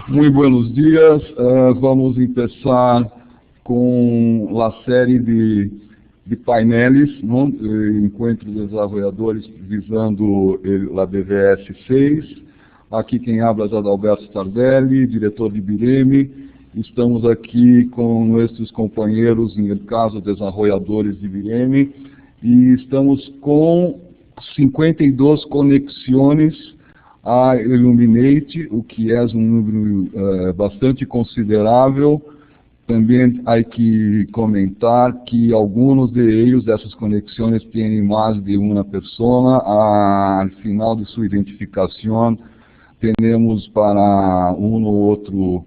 Muy buenos días. Vamos empezar com a série de painéis, não? Encontro de desenvolvedores visando a BVS 6. Aqui quem habla é Adalberto Tardelli, diretor de BIREME. Estamos aqui com nossos companheiros, no caso, desenvolvedores de BIREME, e estamos com 52 conexões a Illuminate, o que é um número bastante considerável. Também há que comentar que alguns de eles, dessas conexões, têm mais de uma pessoa. Ao final de sua identificação, temos para um ou outro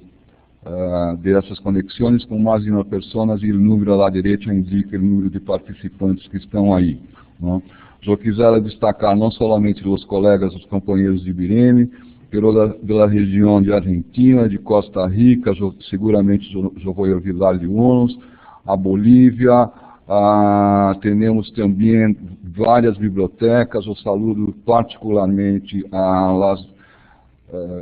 dessas conexões com mais de uma pessoa, e o número à direita indica o número de participantes que estão aí, não? Eu quisera destacar não somente os colegas, os companheiros de BIREME, pela região de Argentina, de Costa Rica, seguramente eu vou olvidar de uns, a Bolívia, temos também várias bibliotecas. Eu saludo particularmente as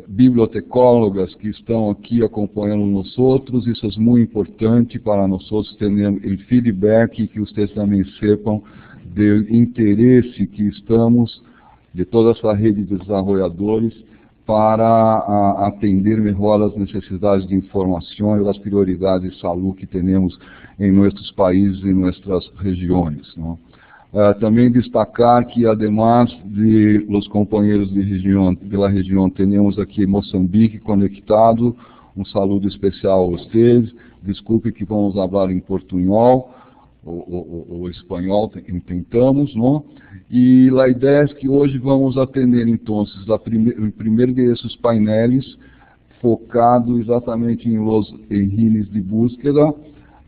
bibliotecólogas que estão aqui acompanhando nós outros. Isso é muito importante para nós outros termos o feedback, que vocês também sepam do interesse que estamos, de toda essa rede de desenvolvedores, para atender melhor as necessidades de informação e as prioridades de saúde que temos em nossos países e em nossas regiões, não? Também destacar que, además de los companheiros pela região, temos aqui Moçambique conectado. Um saludo especial a vocês. Desculpe que vamos falar em portunhol, o espanhol tentamos, não? E a ideia é que hoje vamos atender, então, o primeiro desses painéis, focado exatamente em los engines de búsqueda,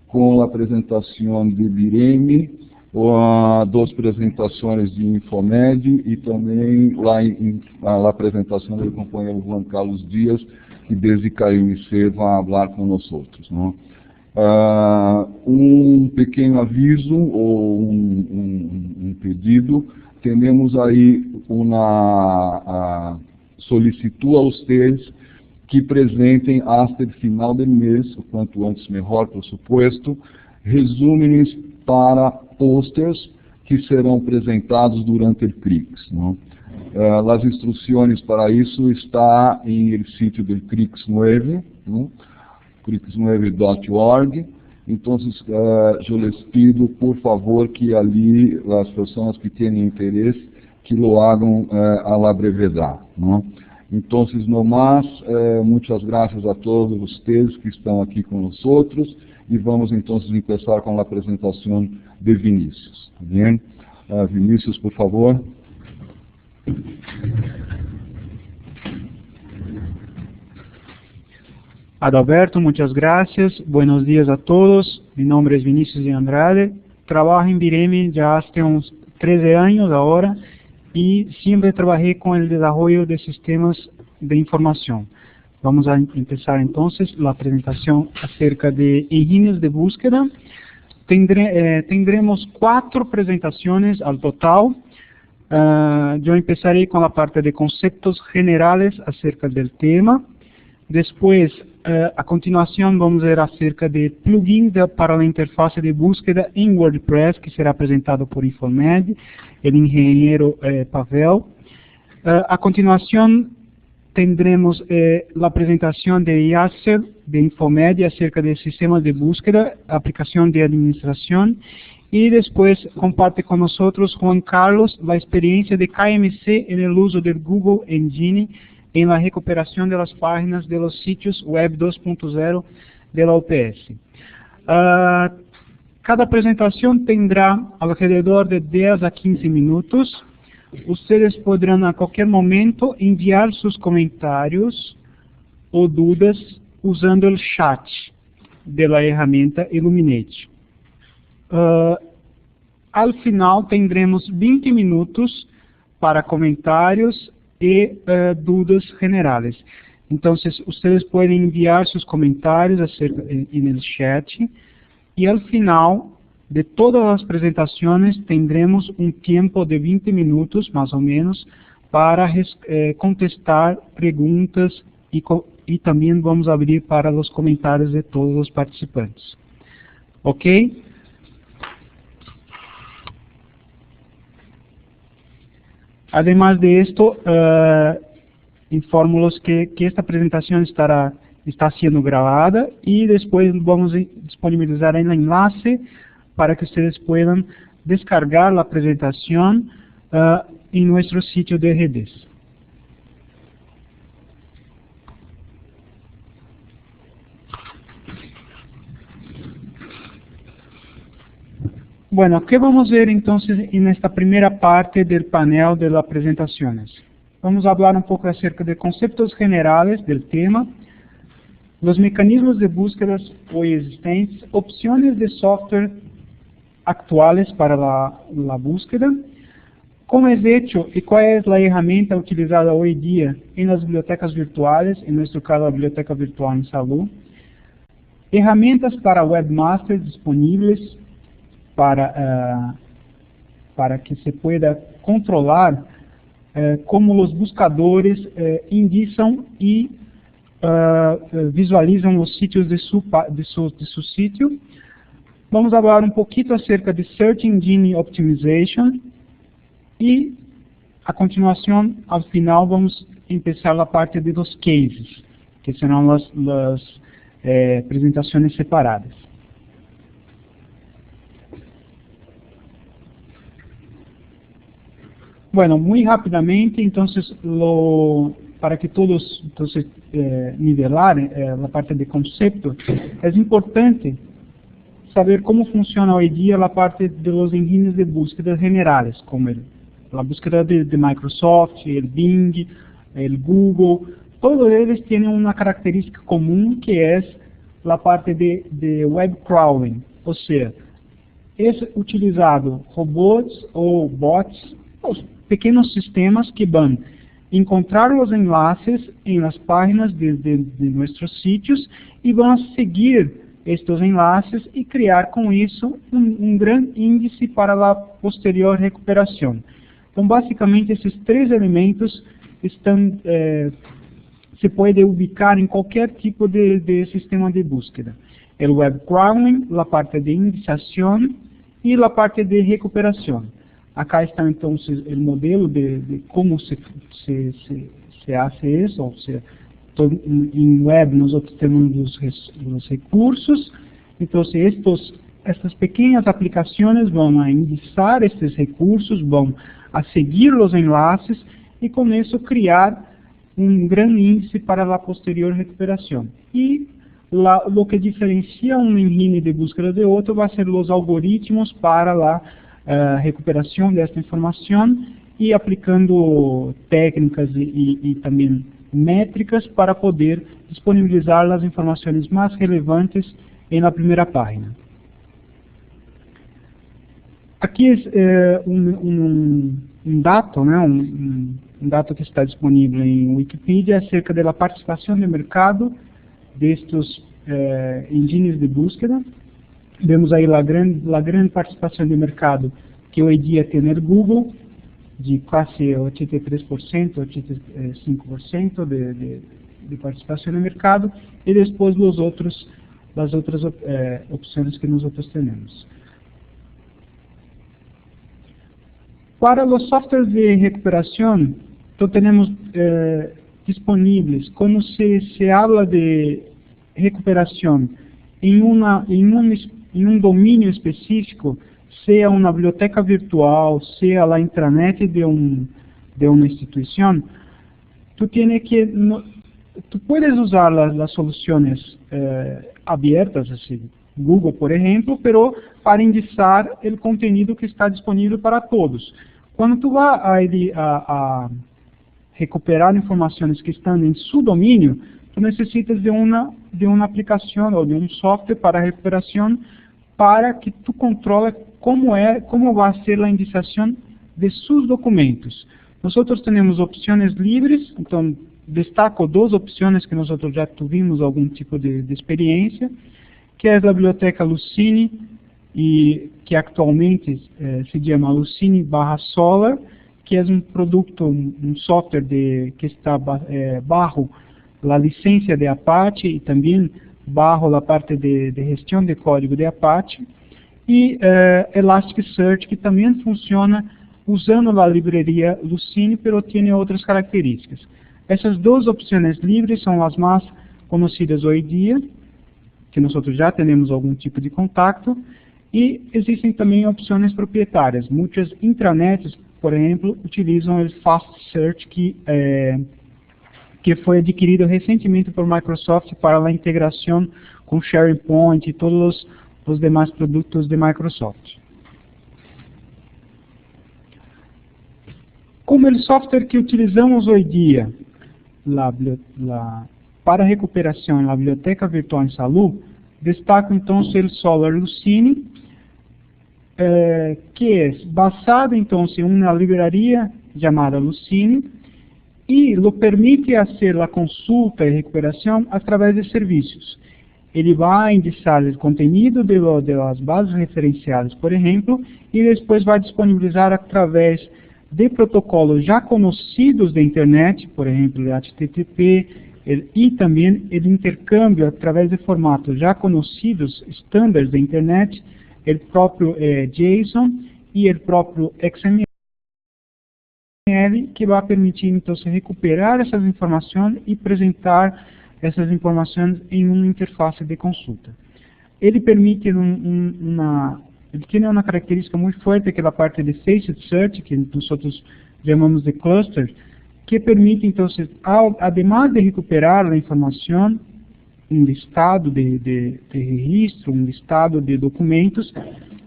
com a apresentação de BIREME, duas apresentações de Infomed e também a apresentação do companheiro Juan Carlos Dias, que desde KMC vai falar com nós outros, não? Um pequeno aviso ou um pedido. Temos aí uma solicitude a vocês que apresentem até o final do mês, o quanto antes melhor, por supuesto, resúmenes para posters que serão apresentados durante o CRIX, não? As instruções para isso estão em o sítio do CRIX 9, não? crix9.org. Então, eu les pido, por favor, que ali as pessoas que têm interesse, que lo hagam a la brevedade, não? Então, no mais, muitas graças a todos vocês que estão aqui conosco, e vamos então começar com a apresentação de Vinícius. Bem? Vinícius, por favor. Adalberto, muchas gracias. Buenos días a todos. Mi nombre es Vinícius de Andrade. Trabajo en BIREME ya hace unos 13 años ahora y siempre trabajé con el desarrollo de sistemas de información. Vamos a empezar entonces la presentación acerca de engines de búsqueda. Tendremos 4 presentaciones al total. Yo empezaré con la parte de conceptos generales acerca del tema. Después, a continuación, vamos a ver acerca de plugins para la interfaz de búsqueda en WordPress, que será presentado por Infomed, el ingeniero Pavel. A continuación, tendremos la presentación de Yasser, de Infomed, acerca de sistemas de búsqueda, aplicación de administración. Y después comparte con nosotros Juan Carlos la experiencia de KMC en el uso del Google Engine en la recuperación de las páginas de los sitios web 2.0 de la OPS. Cada presentación tendrá alrededor de 10 a 15 minutos. Ustedes podrán a cualquier momento enviar sus comentarios o dudas usando el chat de la herramienta Illuminate. Al final tendremos 20 minutos para comentários e dudas generales. Entonces, ustedes pueden enviar sus comentarios en el chat y al final de todas las presentaciones tendremos un tiempo de 20 minutos, más o menos, para contestar preguntas y y también vamos a abrir para los comentarios de todos los participantes. ¿Ok? Además de esto, informo-los que esta presentación está siendo grabada y después vamos a disponibilizar el enlace para que ustedes puedan descargar la presentación en nuestro sitio de redes. Bueno, ¿qué vamos a ver entonces en esta primera parte del panel de las presentaciones? Vamos a hablar un poco acerca de conceptos generales del tema, los mecanismos de búsquedas hoy existentes, opciones de software actuales para la búsqueda, cómo es hecho y cuál es la herramienta utilizada hoy día en las bibliotecas virtuales, en nuestro caso la Biblioteca Virtual en Salud, herramientas para webmasters disponibles para que se pueda controlar cómo los buscadores indicam y visualizam los sitios de su sitio. Vamos a hablar un poquito acerca de Search Engine Optimization y a continuación, al final, vamos a empezar la parte de los cases, que serán las presentaciones separadas. Bueno, muy rápidamente, entonces, para que todos nivelar la parte de concepto, es importante saber cómo funciona hoy día la parte de los engines de búsqueda generales, como la búsqueda de Microsoft, el Bing, el Google. Todos ellos tienen una característica común que es la parte de web crawling, o sea, es utilizado robots o bots, pequenos sistemas que van a encontrar los enlaces en las páginas de nuestros sitios y van a seguir estos enlaces y crear con eso un gran índice para la posterior recuperación. Então, basicamente, esses três elementos se puede ubicar en cualquier tipo de sistema de búsqueda. El web crawling, la parte de indexación y la parte de recuperación. Acá está entonces el modelo de cómo se hace eso, o sea, en web nosotros tenemos los recursos, entonces estas pequeñas aplicaciones van a indexar estos recursos, van a seguir los enlaces y con eso crear un gran índice para la posterior recuperación. Y lo que diferencia un engine de búsqueda de otro va a ser los algoritmos para la recuperación de esta información y aplicando técnicas y también métricas para poder disponibilizar las informaciones más relevantes en la primera página. Aquí es un dato, ¿no? un dato que está disponible en Wikipedia acerca de la participación de mercado de estos engines de búsqueda. Vemos aí a grande participação de mercado que hoje em dia tem o Google, de quase 83%, 85% de participação no mercado, e depois as outras opções que nós temos. Para os softwares de recuperação, então temos disponíveis, quando se habla de recuperação em um domínio específico, seja uma biblioteca virtual, seja a intranet de uma instituição, tu puedes usar as soluções abertas, assim, Google, por exemplo, pero para indexar o conteúdo que está disponível para todos. Quando tu vai a recuperar informações que estão em seu domínio, tu necessitas de uma aplicação ou de um software para recuperação para que tu controle como vai ser a indexação de seus documentos. Nós temos opções livres, então destaco duas opções que nós já tivemos algum tipo de experiência, que é a biblioteca Lucene, e que atualmente se chama Lucene/Solar, que é um produto, um software que está bajo la licencia de Apache y también bajo la parte de gestión de código de Apache, y Elasticsearch, que también funciona usando la librería Lucene, pero tiene otras características. Essas duas opções livres são as mais conhecidas hoje em dia, que nós já temos algum tipo de contato, e existem também opções proprietárias. Muitas intranets, por exemplo, utilizam o Fast Search, que foi adquirido recentemente por Microsoft para a integração com SharePoint e todos os demais produtos de Microsoft. Como o software que utilizamos hoje em dia para recuperação na Biblioteca Virtual em Salud, destaco então o Solr Lucene, que é basado então em uma livraria chamada Lucene, e lo permite fazer a consulta e recuperação através de serviços. Ele vai indexar o conteúdo das bases referenciadas, por exemplo, e depois vai disponibilizar através de protocolos já conhecidos da internet, por exemplo, o HTTP, e também o intercâmbio através de formatos já conhecidos, estándares da internet, o próprio JSON e o próprio XML, que vai permitir, então, se recuperar essas informações e apresentar essas informações em uma interface de consulta. Ele permite ele tem uma característica muito forte, que é a parte de Facet Search, que nós chamamos de cluster, que permite, então, además de recuperar a informação, um listado de registro, um listado de documentos,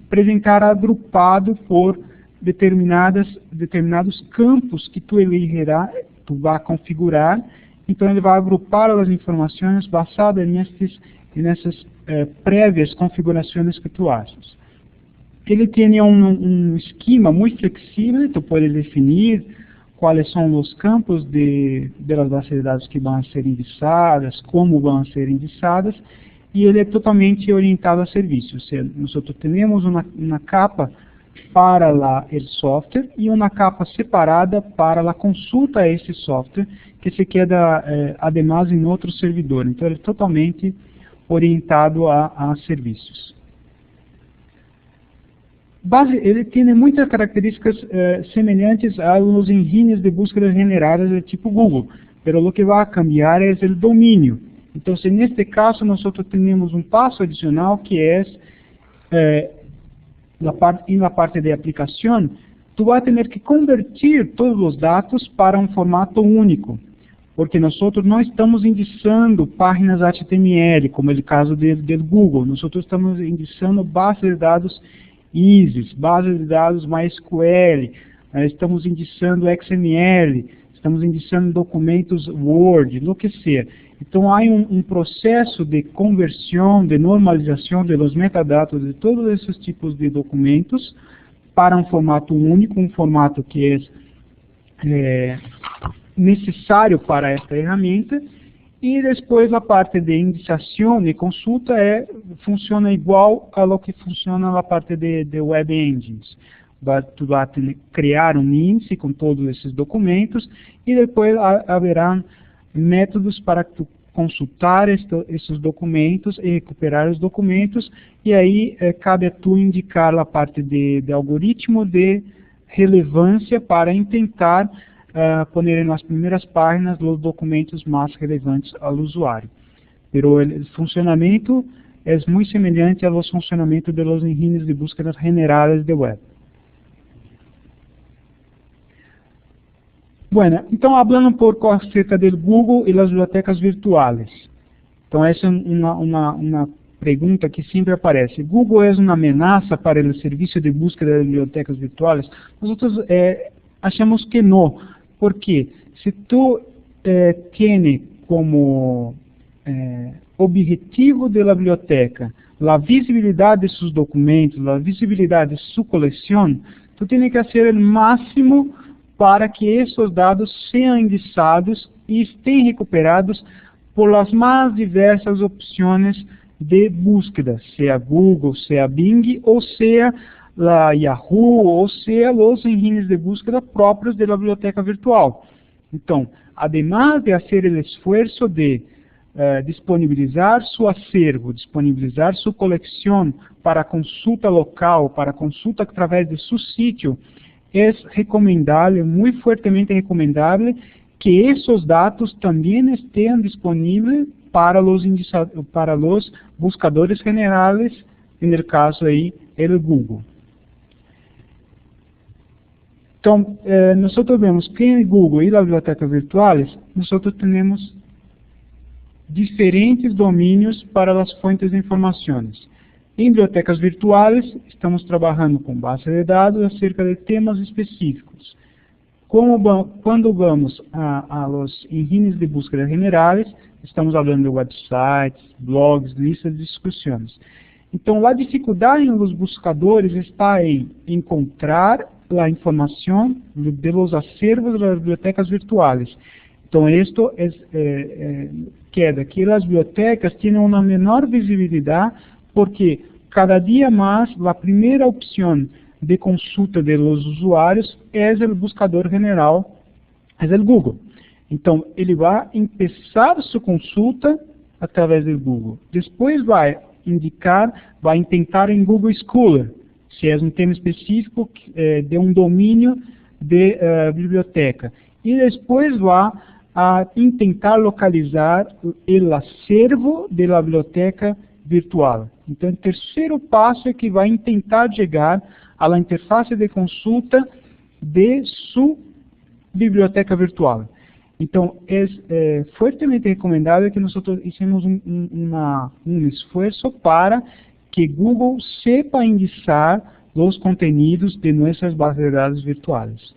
apresentar agrupado por determinados campos que tu vai configurar. Então ele vai agrupar as informações baseadas nessas prévias configurações que tu achas. Ele tem um esquema muito flexível, tu pode definir quais são os campos das bases de dados que vão ser indexadas, como vão ser indexadas, e ele é totalmente orientado a serviços. Nós temos uma capa para o software e uma capa separada para a consulta a esse software, que se queda, además, em outro servidor. Então, ele é totalmente orientado a serviços. Ele tem muitas características semelhantes aos engines de búsqueda generadas do tipo Google, mas o que vai cambiar é o domínio. Então, neste caso, nós temos um passo adicional, que é na parte de aplicação, tu vai ter que convertir todos os dados para um formato único, porque nós não estamos indexando páginas HTML, como é o caso do Google. Nós estamos indexando bases de dados ISIS, bases de dados MySQL, estamos indexando XML, estamos indexando documentos Word, o que seja. Então, há um processo de conversão, de normalização dos metadados de todos esses tipos de documentos para um formato único, um formato que é necessário para esta ferramenta, e depois a parte de indexação e consulta funciona igual ao que funciona na parte de Web Engines. Tu vai criar um índice com todos esses documentos, e depois haverá métodos para tu consultar esses documentos e recuperar os documentos, e aí cabe a tu indicar a parte de algoritmo de relevância para tentar poner nas primeiras páginas os documentos mais relevantes ao usuário. Pero o funcionamento é muito semelhante ao funcionamento dos engines de búsqueda generadas de web. Bueno, então, falando um pouco acerca do Google e das bibliotecas virtuais. Então, essa é uma pergunta que sempre aparece. Google é uma ameaça para o serviço de búsqueda de bibliotecas virtuais? Nós achamos que não. Por quê? Se tu tem como objetivo da biblioteca a visibilidade de seus documentos, a visibilidade de sua coleção, tu tem que fazer o máximo para que esses dados sejam indexados e estejam recuperados por as mais diversas opções de búsqueda, seja Google, seja Bing, ou seja a Yahoo, ou seja os engines de búsqueda próprios da biblioteca virtual. Então, además de fazer o esforço de disponibilizar seu acervo, disponibilizar sua coleção para consulta local, para consulta através de seu sítio, é recomendável, muito fortemente recomendável, que esses dados também estejam disponíveis para os buscadores generais, no caso aí, o Google. Então, nós vemos que no Google e nas bibliotecas virtuais, nós temos diferentes domínios para as fontes de informações. Em bibliotecas virtuais, estamos trabalhando com bases de dados acerca de temas específicos. Quando vamos a los engines de búsqueda generais, estamos falando de websites, blogs, listas de discussões. Então, a dificuldade nos buscadores está em encontrar a informação de los acervos das bibliotecas virtuais. Então, isto queda que as bibliotecas tenham uma menor visibilidade, porque cada dia mais a primeira opção de consulta de los usuários é o buscador general, é o Google. Então, ele vai começar sua consulta através do Google. Depois vai tentar em Google Scholar, se é um tema específico de um domínio de biblioteca. E depois vai a tentar localizar o acervo da biblioteca virtual. Então, o terceiro passo é que vai tentar chegar à interface de consulta de sua biblioteca virtual. Então, é fortemente recomendável que nós hicimos um esforço para que Google sepa indexar os conteúdos de nossas bases de dados virtuais,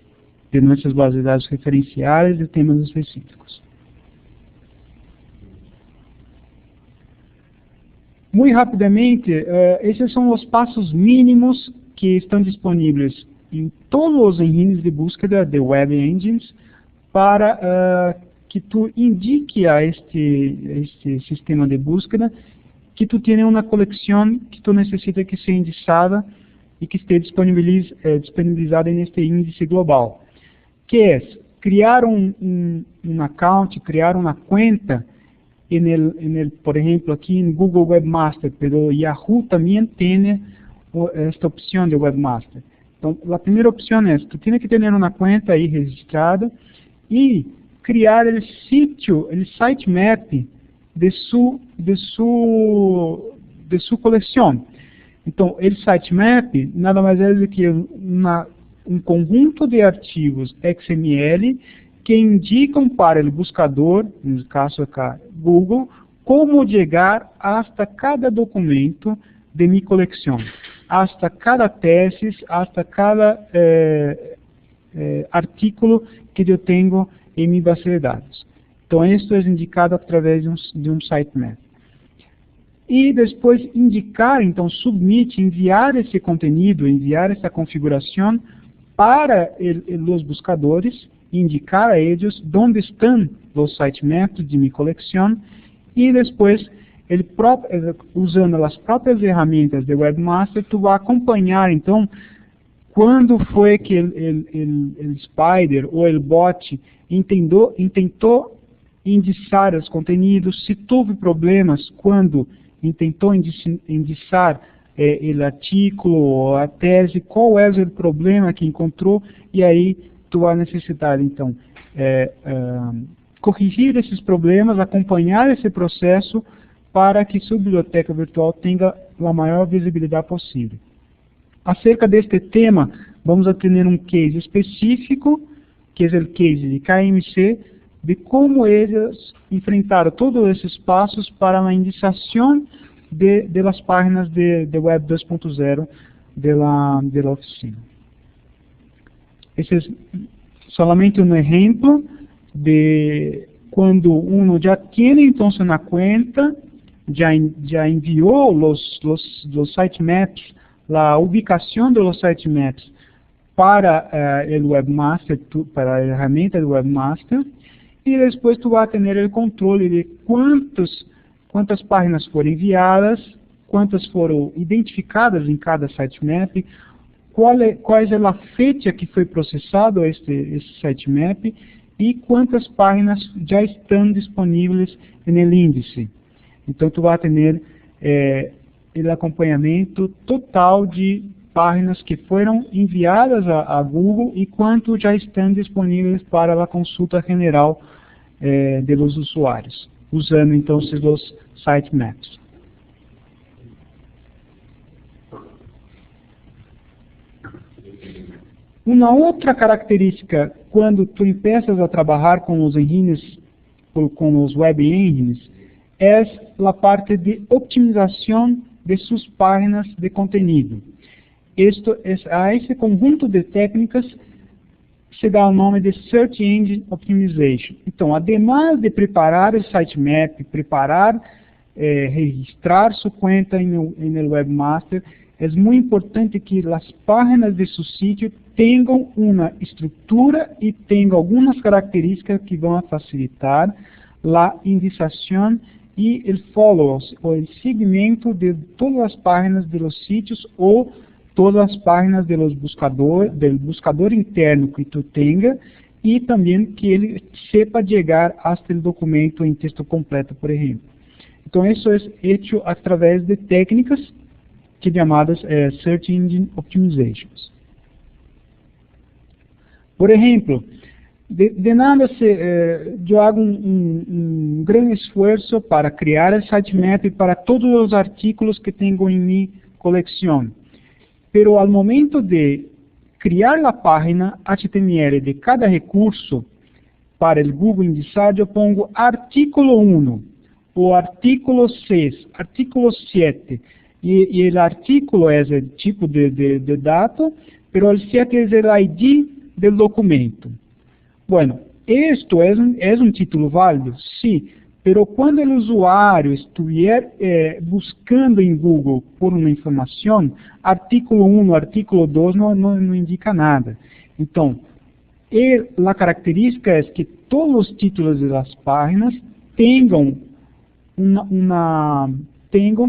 de nossas bases de dados referenciais de temas específicos. Muito rapidamente, esses são os passos mínimos que estão disponíveis em todos os engines de búsqueda de web engines para que tu indique a este sistema de búsqueda que tu tenha uma coleção que tu necessita que seja indexada e que esteja disponibilizada neste índice global, que é criar um account, criar uma conta por exemplo, aqui em Google Webmaster, pero Yahoo também tem esta opção de Webmaster. Então, a primeira opção é, tu tem que ter uma conta aí registrada e criar o sítio, o sitemap de sua coleção. Então, o sitemap nada mais é do que um conjunto de arquivos XML que indicam para o buscador, no caso acá, Google, como chegar hasta cada documento de minha coleção, hasta cada tese, hasta cada artículo que eu tenho em minha base de dados. Então, isso é indicado através de um sitemap. E depois indicar, então, enviar esse conteúdo, enviar essa configuração para os buscadores, indicar a eles onde estão os sitemaps de minha coleção e depois, usando as próprias ferramentas de Webmaster, tu vai acompanhar, então, quando foi que o Spider ou o bot intentou indexar os conteúdos, se teve problemas quando intentou indexar o artigo ou a tese, qual é o problema que encontrou, e aí tu vai necessitar, então, corrigir esses problemas, acompanhar esse processo para que sua biblioteca virtual tenha a maior visibilidade possível. Acerca deste tema, vamos a ter um case específico, que é o case de KMC, de como eles enfrentaram todos esses passos para a indexação de las páginas de Web 2.0 de la oficina. Esse é solamente um exemplo de quando uno já tem então uma conta, já enviou os sitemaps, a ubicação dos sitemaps para o Webmaster, para a ferramenta do Webmaster, e depois tu vai ter o controle de quantas páginas foram enviadas, quantas foram identificadas em cada sitemap, qual é a fecha que foi processado esse sitemap, y cuántas páginas ya están disponibles en el índice. Então, tu vai ter o acompanhamento total de páginas que foram enviadas a Google e quanto já estão disponíveis para a consulta general dos usuários, usando então os sitemaps. Uma outra característica quando tu empiezas a trabalhar com os engines, com os web engines, é a parte de optimização de suas páginas de conteúdo. A esse conjunto de técnicas se dá o nome de Search Engine Optimization. Então, además de preparar o sitemap, registrar sua conta no Webmaster, é muito importante que as páginas de seu sítio tenham uma estrutura e tenham algumas características que vão facilitar a indexação e o follow, ou o seguimento de todas as páginas dos sítios ou todas as páginas do buscador interno que tu tenha e também que ele sepa chegar até o documento em texto completo, por exemplo. Então, isso é feito através de técnicas que chamadas Search Engine Optimizations. Por exemplo, de nada eu hago um grande esforço para criar o sitemap para todos os artigos que tenho em minha coleção. Pero al momento de criar a página HTML de cada recurso para o Google indexar, eu pongo artículo 1, o artículo 6, artículo 7, e o artículo é o tipo de dado, pero o 7 é o ID do documento. Bueno, esto é um título válido? Sim, pero quando o usuário estiver buscando em Google por uma informação, artículo 1, artículo 2 não indica nada. Então, a característica é que todos os títulos das páginas tenham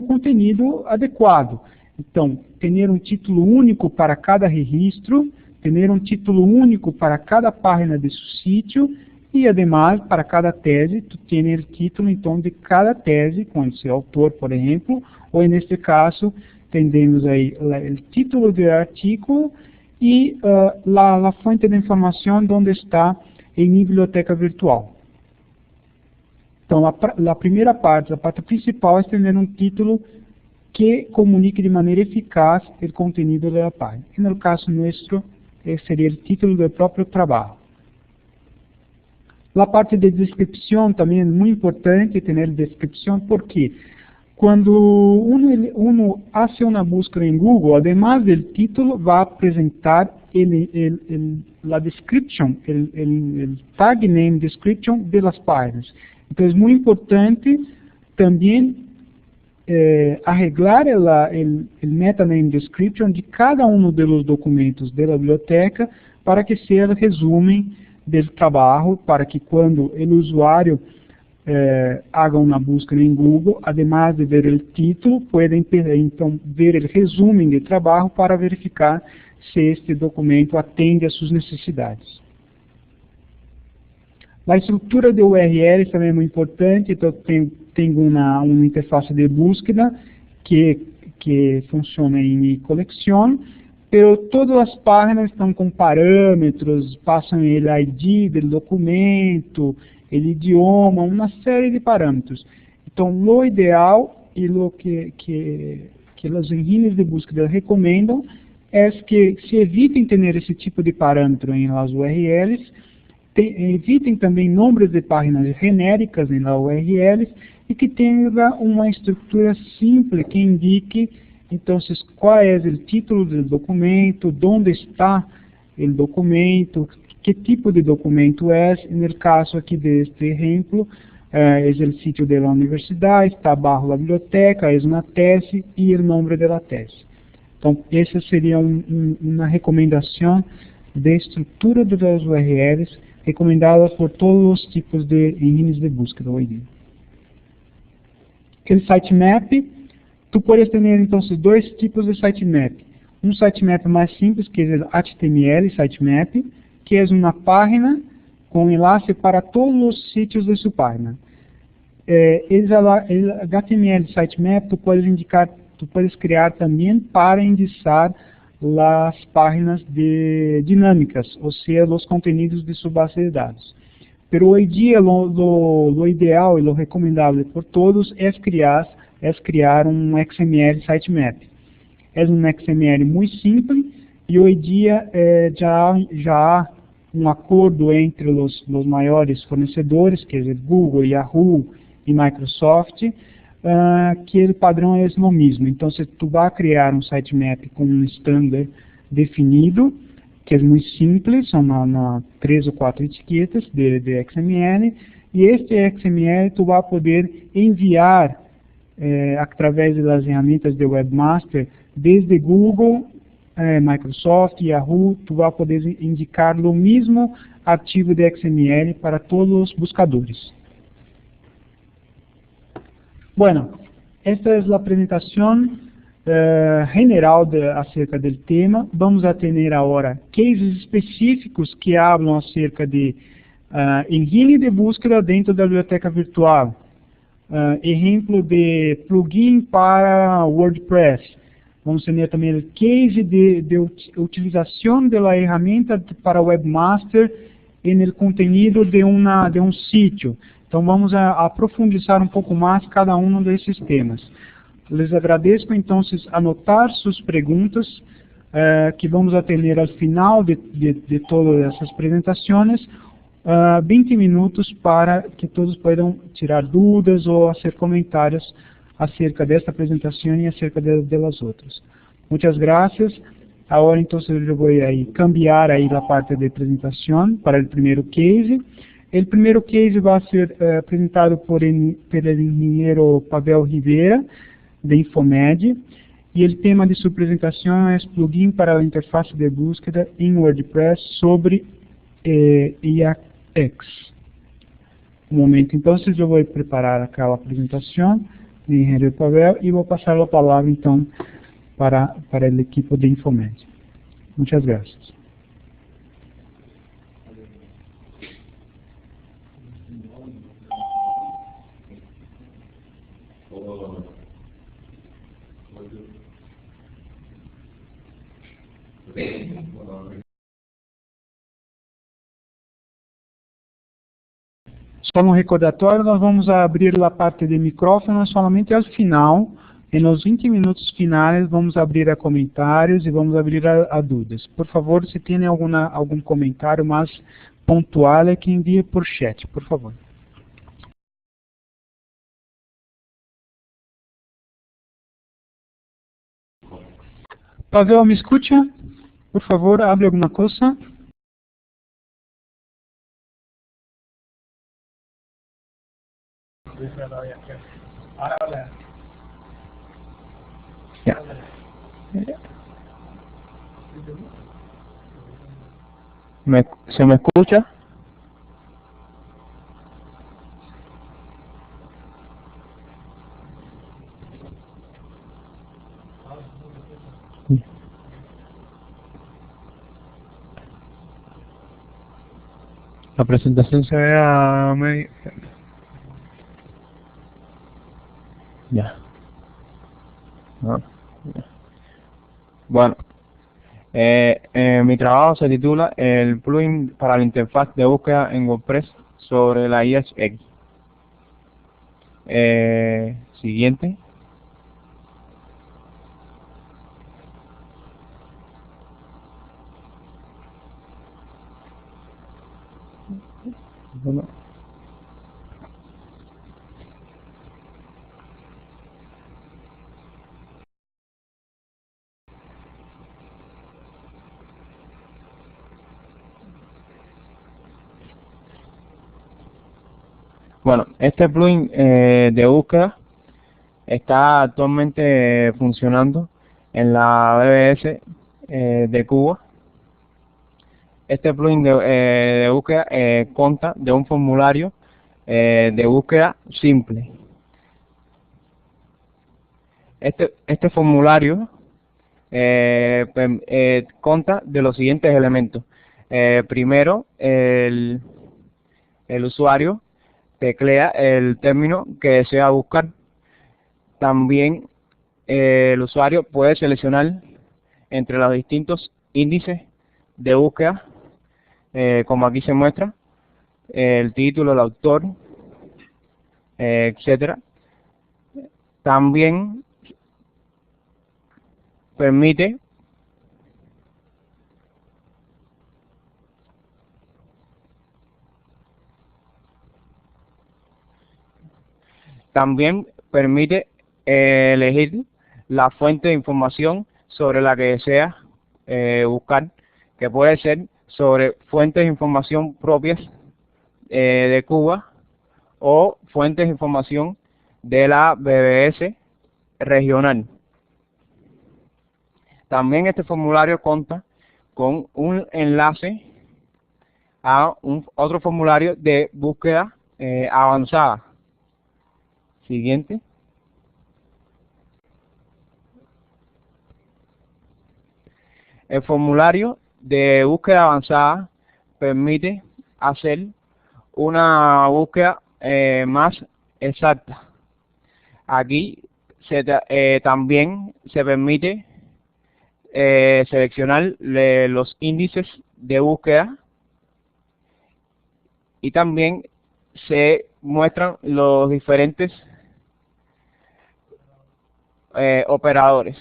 conteúdo adequado. Então, ter um título único para cada registro, ter um título único para cada página de seu sítio, e, además, para cada tese, tu tens o título, então, de cada tese, com o seu autor, por exemplo, ou, neste caso, temos aí o título do artigo e a fonte de informação onde está em biblioteca virtual. Então, a primeira parte, a parte principal, é ter um título que comunique de maneira eficaz o conteúdo da página. E, no caso nosso, seria o título do próprio trabalho. A parte de descrição também é muito importante ter descrição, porque quando uno hace uma busca em Google, además do título, vai apresentar a description, o tag name description de las páginas. Então é muito importante também arreglar o meta-name description de cada dos documentos da biblioteca para que seja resumen do trabalho, para que quando o usuário haga uma busca em Google, además de ver o título, pueda então ver o resumen de trabalho para verificar se este documento atende às suas necessidades. A estrutura de URLs também é muito importante, então tenho uma interface de búsqueda que funciona em minha coleção, pero todas as páginas estão com parâmetros, passam o ID do documento, o idioma, uma série de parâmetros. Então, o ideal e o que os engines de búsqueda recomendam é que se evitem ter esse tipo de parâmetro em las URLs, evitem também nomes de páginas genéricas em las URLs e que tenha uma estrutura simples que indique então qual é o título do documento, onde está o documento, que tipo de documento é. No caso aqui deste exemplo, é o sítio da universidade, está abaixo a biblioteca, é uma tese e o nome da tese. Então, essa seria uma recomendação de estrutura das URLs recomendada por todos os tipos de engines de búsqueda hoje em dia. Aquele sitemap, tu podes ter então dois tipos de sitemap. Um sitemap mais simples, que é o HTML sitemap, que é uma página com enlace para todos os sitios de sua página. El HTML sitemap tu puedes crear também para indexar as páginas dinâmicas, ou seja, os conteúdos de sua base de dados. Pero hoy día lo ideal y lo recomendable por todos es crear un XML sitemap. Es un XML muy simple y hoy día ya há un acuerdo entre los mayores fornecedores, que es Google, Yahoo y Microsoft, que el padrón es lo mismo. Entonces tú vas a crear un sitemap con un estándar definido, que é muito simples, são 3 ou 4 etiquetas de XML, e este XML tu vai poder enviar através das ferramentas de Webmaster, desde Google, Microsoft, Yahoo, tu vai poder indicar o mesmo arquivo de XML para todos os buscadores. Bueno, esta é a apresentação general acerca do tema. Vamos a ter agora cases específicos que hablam acerca de engine de búsqueda dentro da biblioteca virtual, exemplo de plugin para WordPress. Vamos ter também o case de utilização da ferramenta para Webmaster no conteúdo de um sítio. Então vamos a profundizar um pouco mais cada um desses temas. Les agradeço, então, anotar suas perguntas, que vamos atender ao final de todas essas apresentações, 20 minutos para que todos possam tirar dúvidas ou fazer comentários acerca desta apresentação e acerca das outras. Muitas graças. Agora, então, eu vou cambiar a parte de apresentação para o primeiro case. O primeiro case vai ser apresentado pelo engenheiro Pavel Rivera, de Infomed, e o tema de sua apresentação é plugin para a interface de búsqueda em WordPress sobre IAX. Um momento, então, eu vou preparar aquela apresentação de engenheiro Pavel e vou passar a palavra, então, para o equipe de Infomed. Muitas graças. Só um recordatório, nós vamos abrir a parte de micrófono somente ao final. E nos 20 minutos finais vamos abrir a comentários e vamos abrir a dúvidas. Por favor, se tem algum comentário mais pontual, é que envie por chat, por favor. Pavel, me escuta? Por favor, abre alguma coisa. ¿Se me escucha? La presentación se ve a medio... Ya. Ah, ya. Bueno, mi trabajo se titula El plugin para la interfaz de búsqueda en WordPress sobre la IAX. Siguiente. Bueno, este plugin de búsqueda está actualmente funcionando en la BBS de Cuba. Este plugin de búsqueda consta de un formulario de búsqueda simple. Este formulario consta de los siguientes elementos. Primero, el el usuario teclea el término que desea buscar. También el usuario puede seleccionar entre los distintos índices de búsqueda, como aquí se muestra, el título, el autor, etcétera. También permite elegir la fuente de información sobre la que desea buscar, que puede ser sobre fuentes de información propias de Cuba o fuentes de información de la BBS regional. También este formulario cuenta con un enlace a otro formulario de búsqueda avanzada. Siguiente. El formulario de búsqueda avanzada permite hacer una búsqueda más exacta. Aquí también se permite seleccionar los índices de búsqueda y también se muestran los diferentes operadores.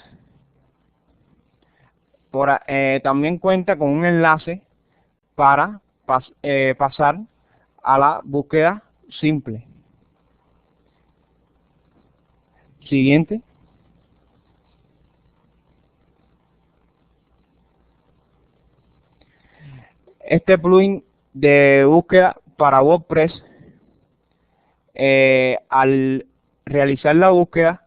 También cuenta con un enlace para pasar a la búsqueda simple. Siguiente. Este plugin de búsqueda para WordPress, al realizar la búsqueda,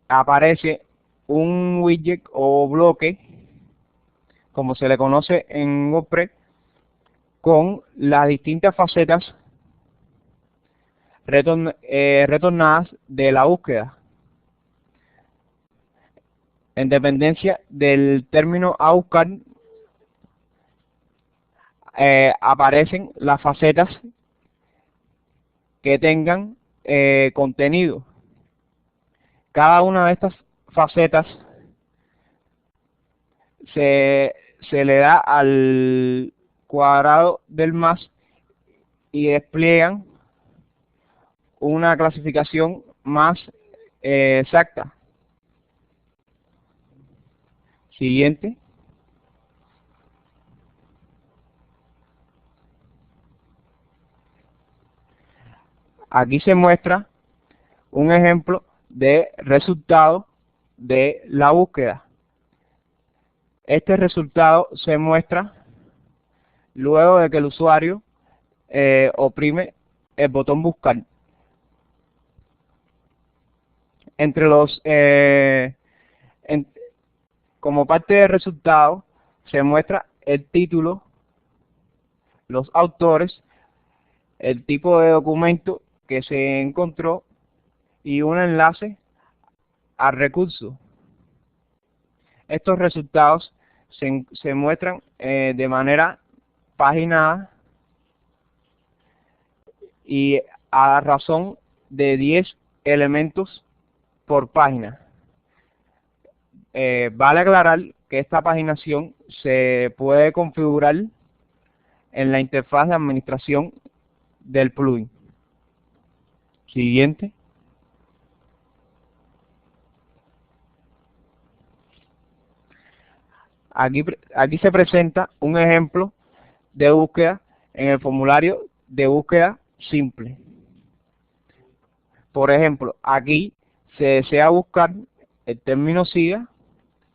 aparece un widget o bloque, como se le conoce en WordPress, con las distintas facetas retornadas de la búsqueda. En dependencia del término a buscar, aparecen las facetas que tengan contenido. Cada una de estas facetas se le da al cuadrado del más y despliegan una clasificación más exacta. Siguiente. Aquí se muestra un ejemplo de resultado de la búsqueda. Este resultado se muestra luego de que el usuario oprime el botón buscar. Entre los como parte del resultado se muestra el título, los autores, el tipo de documento que se encontró y un enlace al recurso. Estos resultados se muestran de manera paginada y a razón de 10 elementos por página. Vale aclarar que esta paginación se puede configurar en la interfaz de administración del plugin. Siguiente. Aquí se presenta un ejemplo de búsqueda en el formulario de búsqueda simple. Por ejemplo, aquí se desea buscar el término SIGA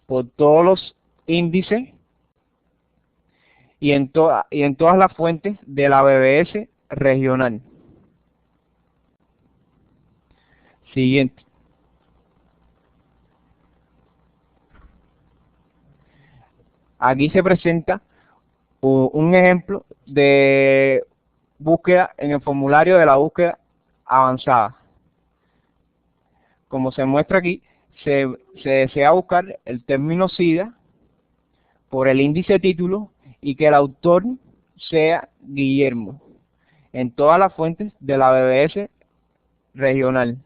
por todos los índices y en todas las fuentes de la BBS regional. Siguiente. Aquí se presenta un ejemplo de búsqueda en el formulario de la búsqueda avanzada. Como se muestra aquí, se desea buscar el término SIGA por el índice título y que el autor sea Guillermo en todas las fuentes de la BBS regional.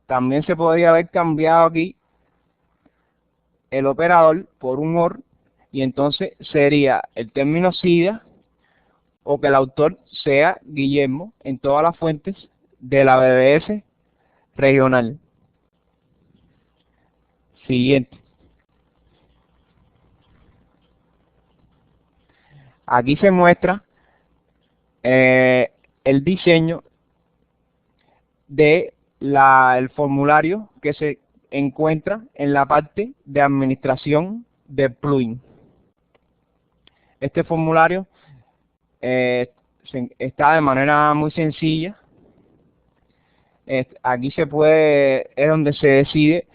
También se podría haber cambiado aquí el operador por un OR y entonces sería el término SIDA o que el autor sea Guillermo en todas las fuentes de la BBS regional. Siguiente. Aquí se muestra el diseño de el formulario que se encuentra en la parte de administración del plugin. Este formulario está de manera muy sencilla. Aquí es donde se decide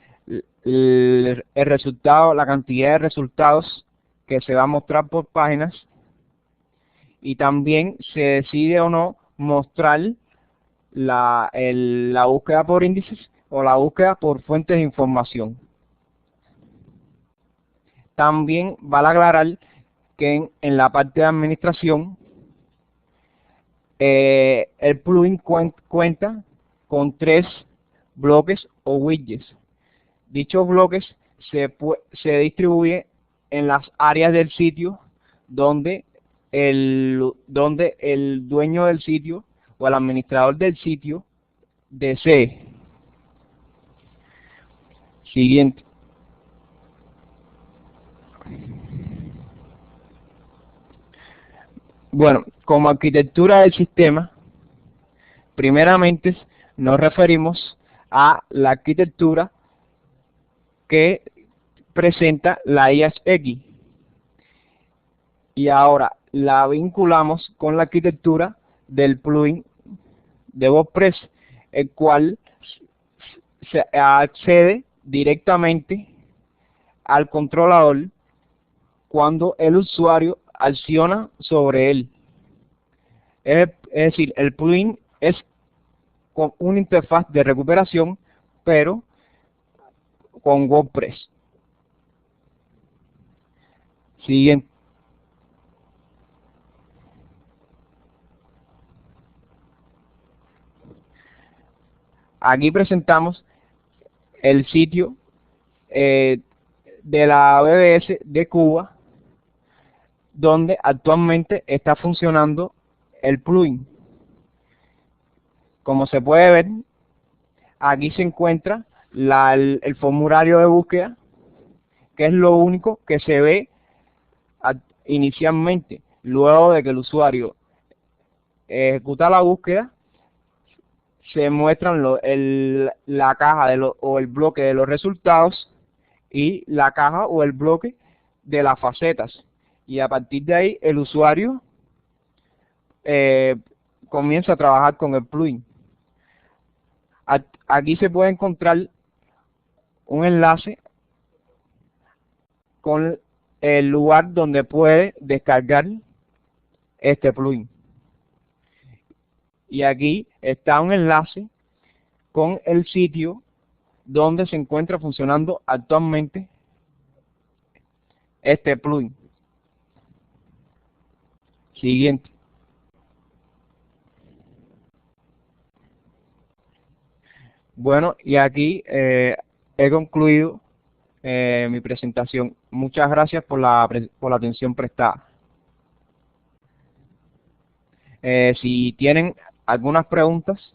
el resultado, la cantidad de resultados que se va a mostrar por páginas, y también se decide o no mostrar la búsqueda por índices o la búsqueda por fuentes de información. También vale aclarar que en la parte de administración el plugin cuenta con 3 bloques o widgets. Dichos bloques se distribuyen en las áreas del sitio donde el dueño del sitio o el administrador del sitio desee. Siguiente. Bueno, como arquitectura del sistema, primeramente nos referimos a la arquitectura que presenta la IASX y ahora la vinculamos con la arquitectura del plugin de WordPress, el cual se accede directamente al controlador cuando el usuario acciona sobre él. Es decir, el plugin es con una interfaz de recuperación, pero con WordPress. Siguiente. Aquí presentamos el sitio de la BBS de Cuba, donde actualmente está funcionando el plugin. Como se puede ver, aquí se encuentra el formulario de búsqueda, que es lo único que se ve inicialmente. Luego de que el usuario ejecuta la búsqueda, se muestran la caja o el bloque de los resultados y la caja o el bloque de las facetas, y a partir de ahí el usuario comienza a trabajar con el plugin. Aquí se puede encontrar un enlace con el lugar donde puede descargar este plugin, y aquí está un enlace con el sitio donde se encuentra funcionando actualmente este plugin. Siguiente. Bueno, y aquí he concluido mi presentación. Muchas gracias por la atención prestada. Si tienen algunas preguntas.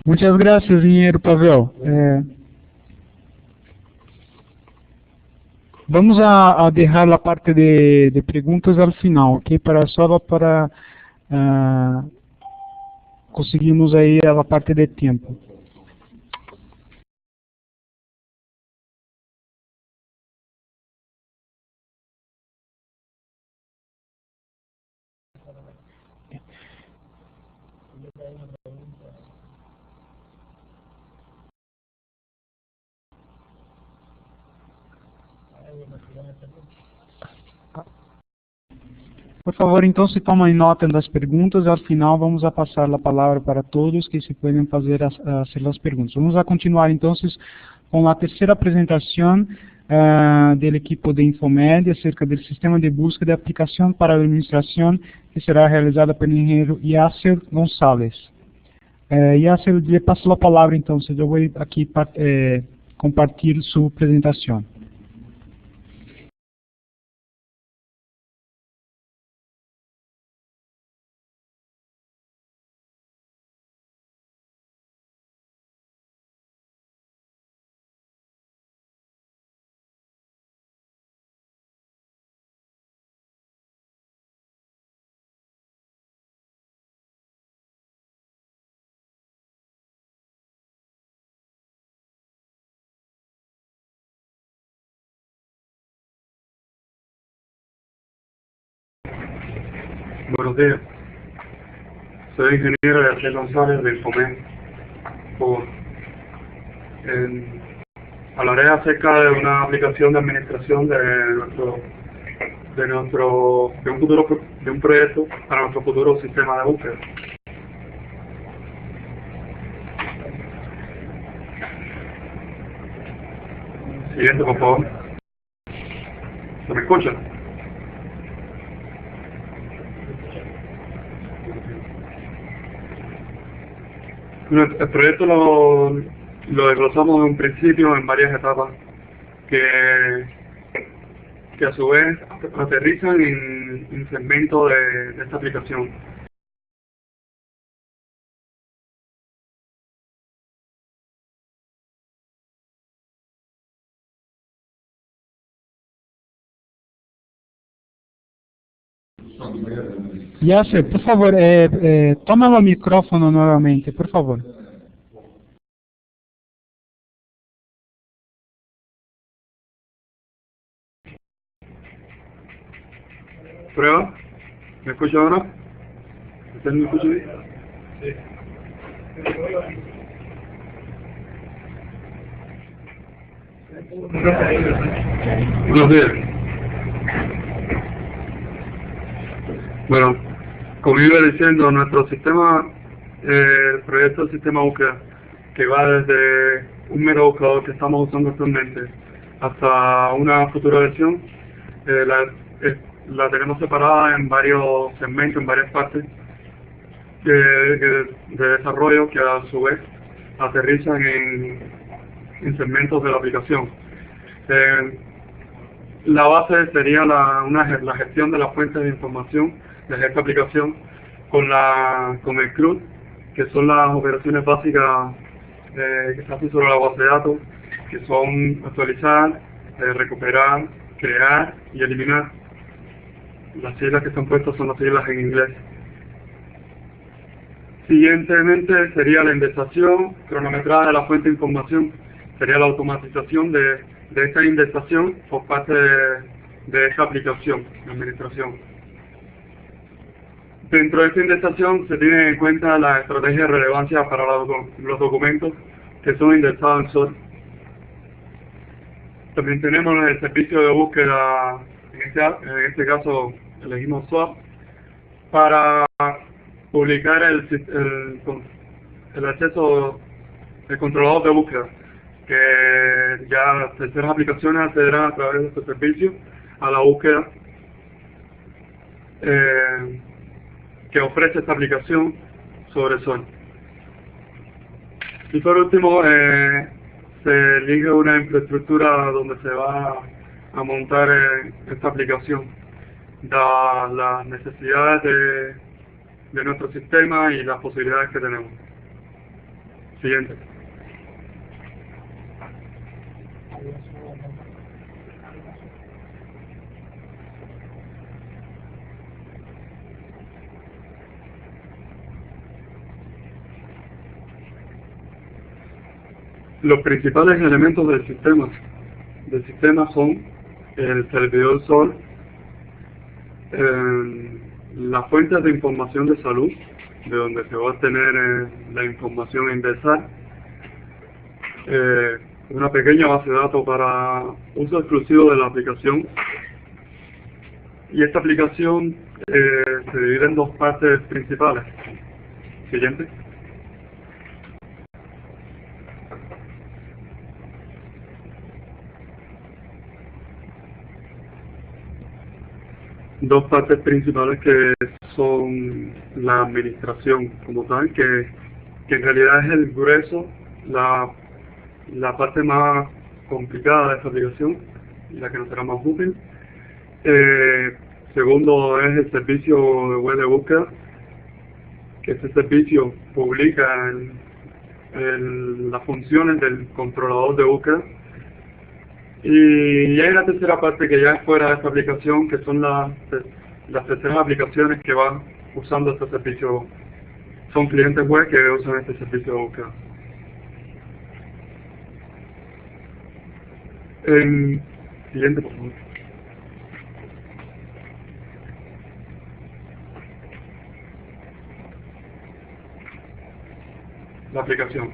Muchas gracias, ingeniero Pavel. Vamos a dejar la parte de preguntas al final, ¿ok? Solo para conseguirmos ahí a la parte de tiempo. Por favor, entonces tomem nota das perguntas e ao final vamos a passar a palavra para todos que se podem fazer as perguntas. Vamos a continuar então com a terceira apresentação do equipo de Infomed acerca do sistema de busca de aplicação para a administração que será realizada pelo engenheiro Yasser Gonçalves. Yasser, lhe passo a palavra então, eu vou aqui compartilhar sua apresentação. Buenos días, soy ingeniero Yasser González de Infomed. Hablaré acerca de una aplicación de administración de un proyecto para nuestro futuro sistema de búsqueda. Siguiente, por favor. ¿Se me escucha? El proyecto lo desglosamos en un principio en varias etapas que a su vez aterrizan en segmentos de esta aplicación. Yasser, por favor, toma o micrófono novamente, por favor. ¿Prueba? ¿Me escucha ahora? ¿Usted me escucha bien? Sí. Buenos días. Bueno, como iba diciendo, nuestro sistema, el proyecto del sistema búsqueda, que va desde un mero buscador que estamos usando actualmente hasta una futura versión, la tenemos separada en varios segmentos, en varias partes de desarrollo que a su vez aterrizan en segmentos de la aplicación. La base sería la gestión de las fuentes de información de esta aplicación con el CRUD, que son las operaciones básicas que se hacen sobre la base de datos, que son actualizar, recuperar, crear y eliminar. Las siglas que están puestas son las siglas en inglés. Siguientemente sería la indexación cronometrada de la fuente de información, sería la automatización de esta indexación por parte de esta aplicación de administración. Dentro de esta indexación se tiene en cuenta la estrategia de relevancia para los documentos que son indexados en SOAR. También tenemos el servicio de búsqueda, en este caso elegimos SOAR, para publicar el acceso del controlador de búsqueda, que ya terceras aplicaciones accederán a través de este servicio a la búsqueda que ofrece esta aplicación sobre SOAR. Y por último, se elige una infraestructura donde se va a montar esta aplicación, dadas las necesidades de nuestro sistema y las posibilidades que tenemos. Siguiente. Los principales elementos del sistema son el servidor SOAR, las fuentes de información de salud, de donde se va a obtener la información a indexar, una pequeña base de datos para uso exclusivo de la aplicación, Y esta aplicación se divide en dos partes principales. Siguiente. Dos partes principales que son la administración como tal, que en realidad es el grueso, la parte más complicada de esta aplicación y la que nos será más útil. Segundo es el servicio de web de búsqueda, que este servicio publica las funciones del controlador de búsqueda. Y hay la tercera parte que ya es fuera de esta aplicación, que son las terceras aplicaciones que van usando este servicio. Son clientes web que usan este servicio de búsqueda. Siguiente, por favor. La aplicación.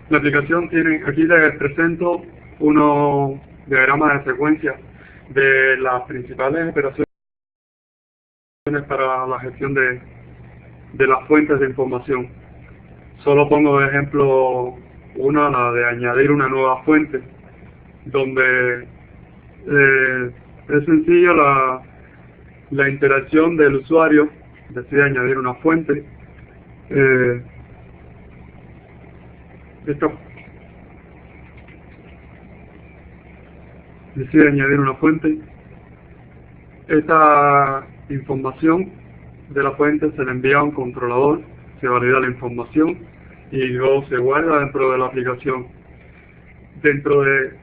La aplicación tiene, aquí les presento unos diagramas de secuencia de las principales operaciones para la gestión de las fuentes de información. Solo pongo de ejemplo una, la de añadir una nueva fuente, donde es sencillo la interacción del usuario, decide añadir una fuente. Decide añadir una fuente. Esta información de la fuente se le envía a un controlador, se valida la información y luego se guarda dentro de la aplicación. Dentro de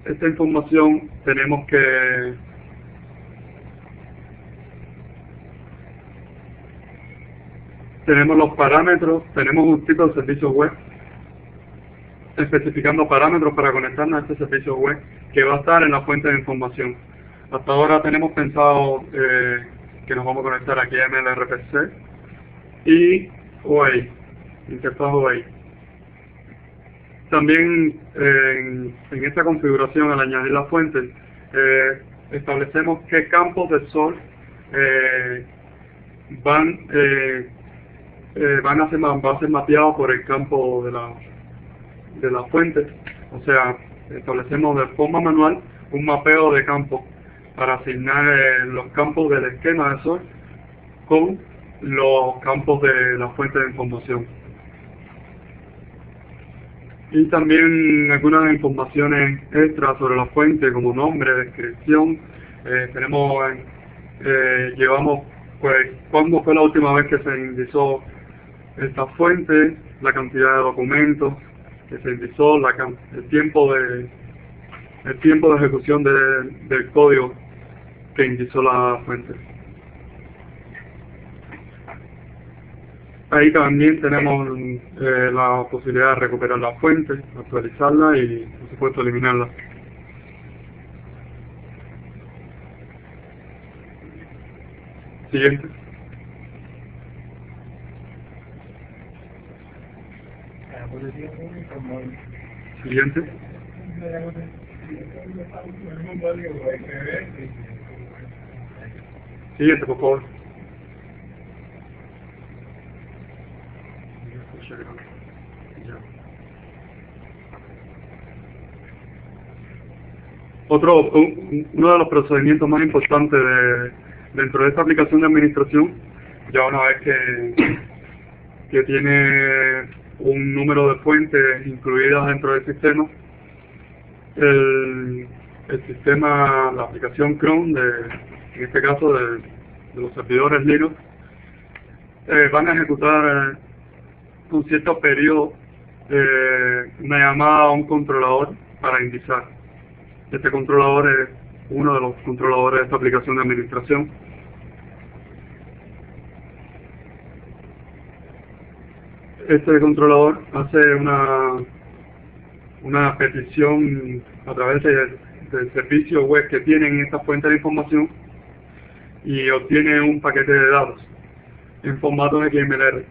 esta información tenemos los parámetros, tenemos un tipo de servicio web especificando parámetros para conectarnos a este servicio web que va a estar en la fuente de información. Hasta ahora tenemos pensado que nos vamos a conectar aquí a MLRPC y OAI, interfaz OAI. También en esta configuración, al añadir la fuente, establecemos qué campos de sol van a ser mapeados por el campo de la fuente. O sea, establecemos de forma manual un mapeo de campos para asignar los campos del esquema de sol con los campos de la fuente de información. Y también algunas informaciones extras sobre la fuente, como nombre, descripción. Llevamos, pues, cuándo fue la última vez que se indicó esta fuente, la cantidad de documentos que se indicó, el tiempo de ejecución del código que indicó la fuente. Ahí también tenemos la posibilidad de recuperar la fuente, actualizarla y, por supuesto, eliminarla. Siguiente. Siguiente. Siguiente, por favor. Uno de los procedimientos más importantes dentro de esta aplicación de administración, ya una vez que tiene un número de fuentes incluidas dentro del sistema, el sistema, la aplicación Chrome, en este caso de los servidores Linux, van a ejecutar un cierto periodo una llamada a un controlador para indizar. Este controlador es uno de los controladores de esta aplicación de administración. Este controlador hace una petición a través del servicio web que tienen esta fuente de información y obtiene un paquete de datos en formato XML.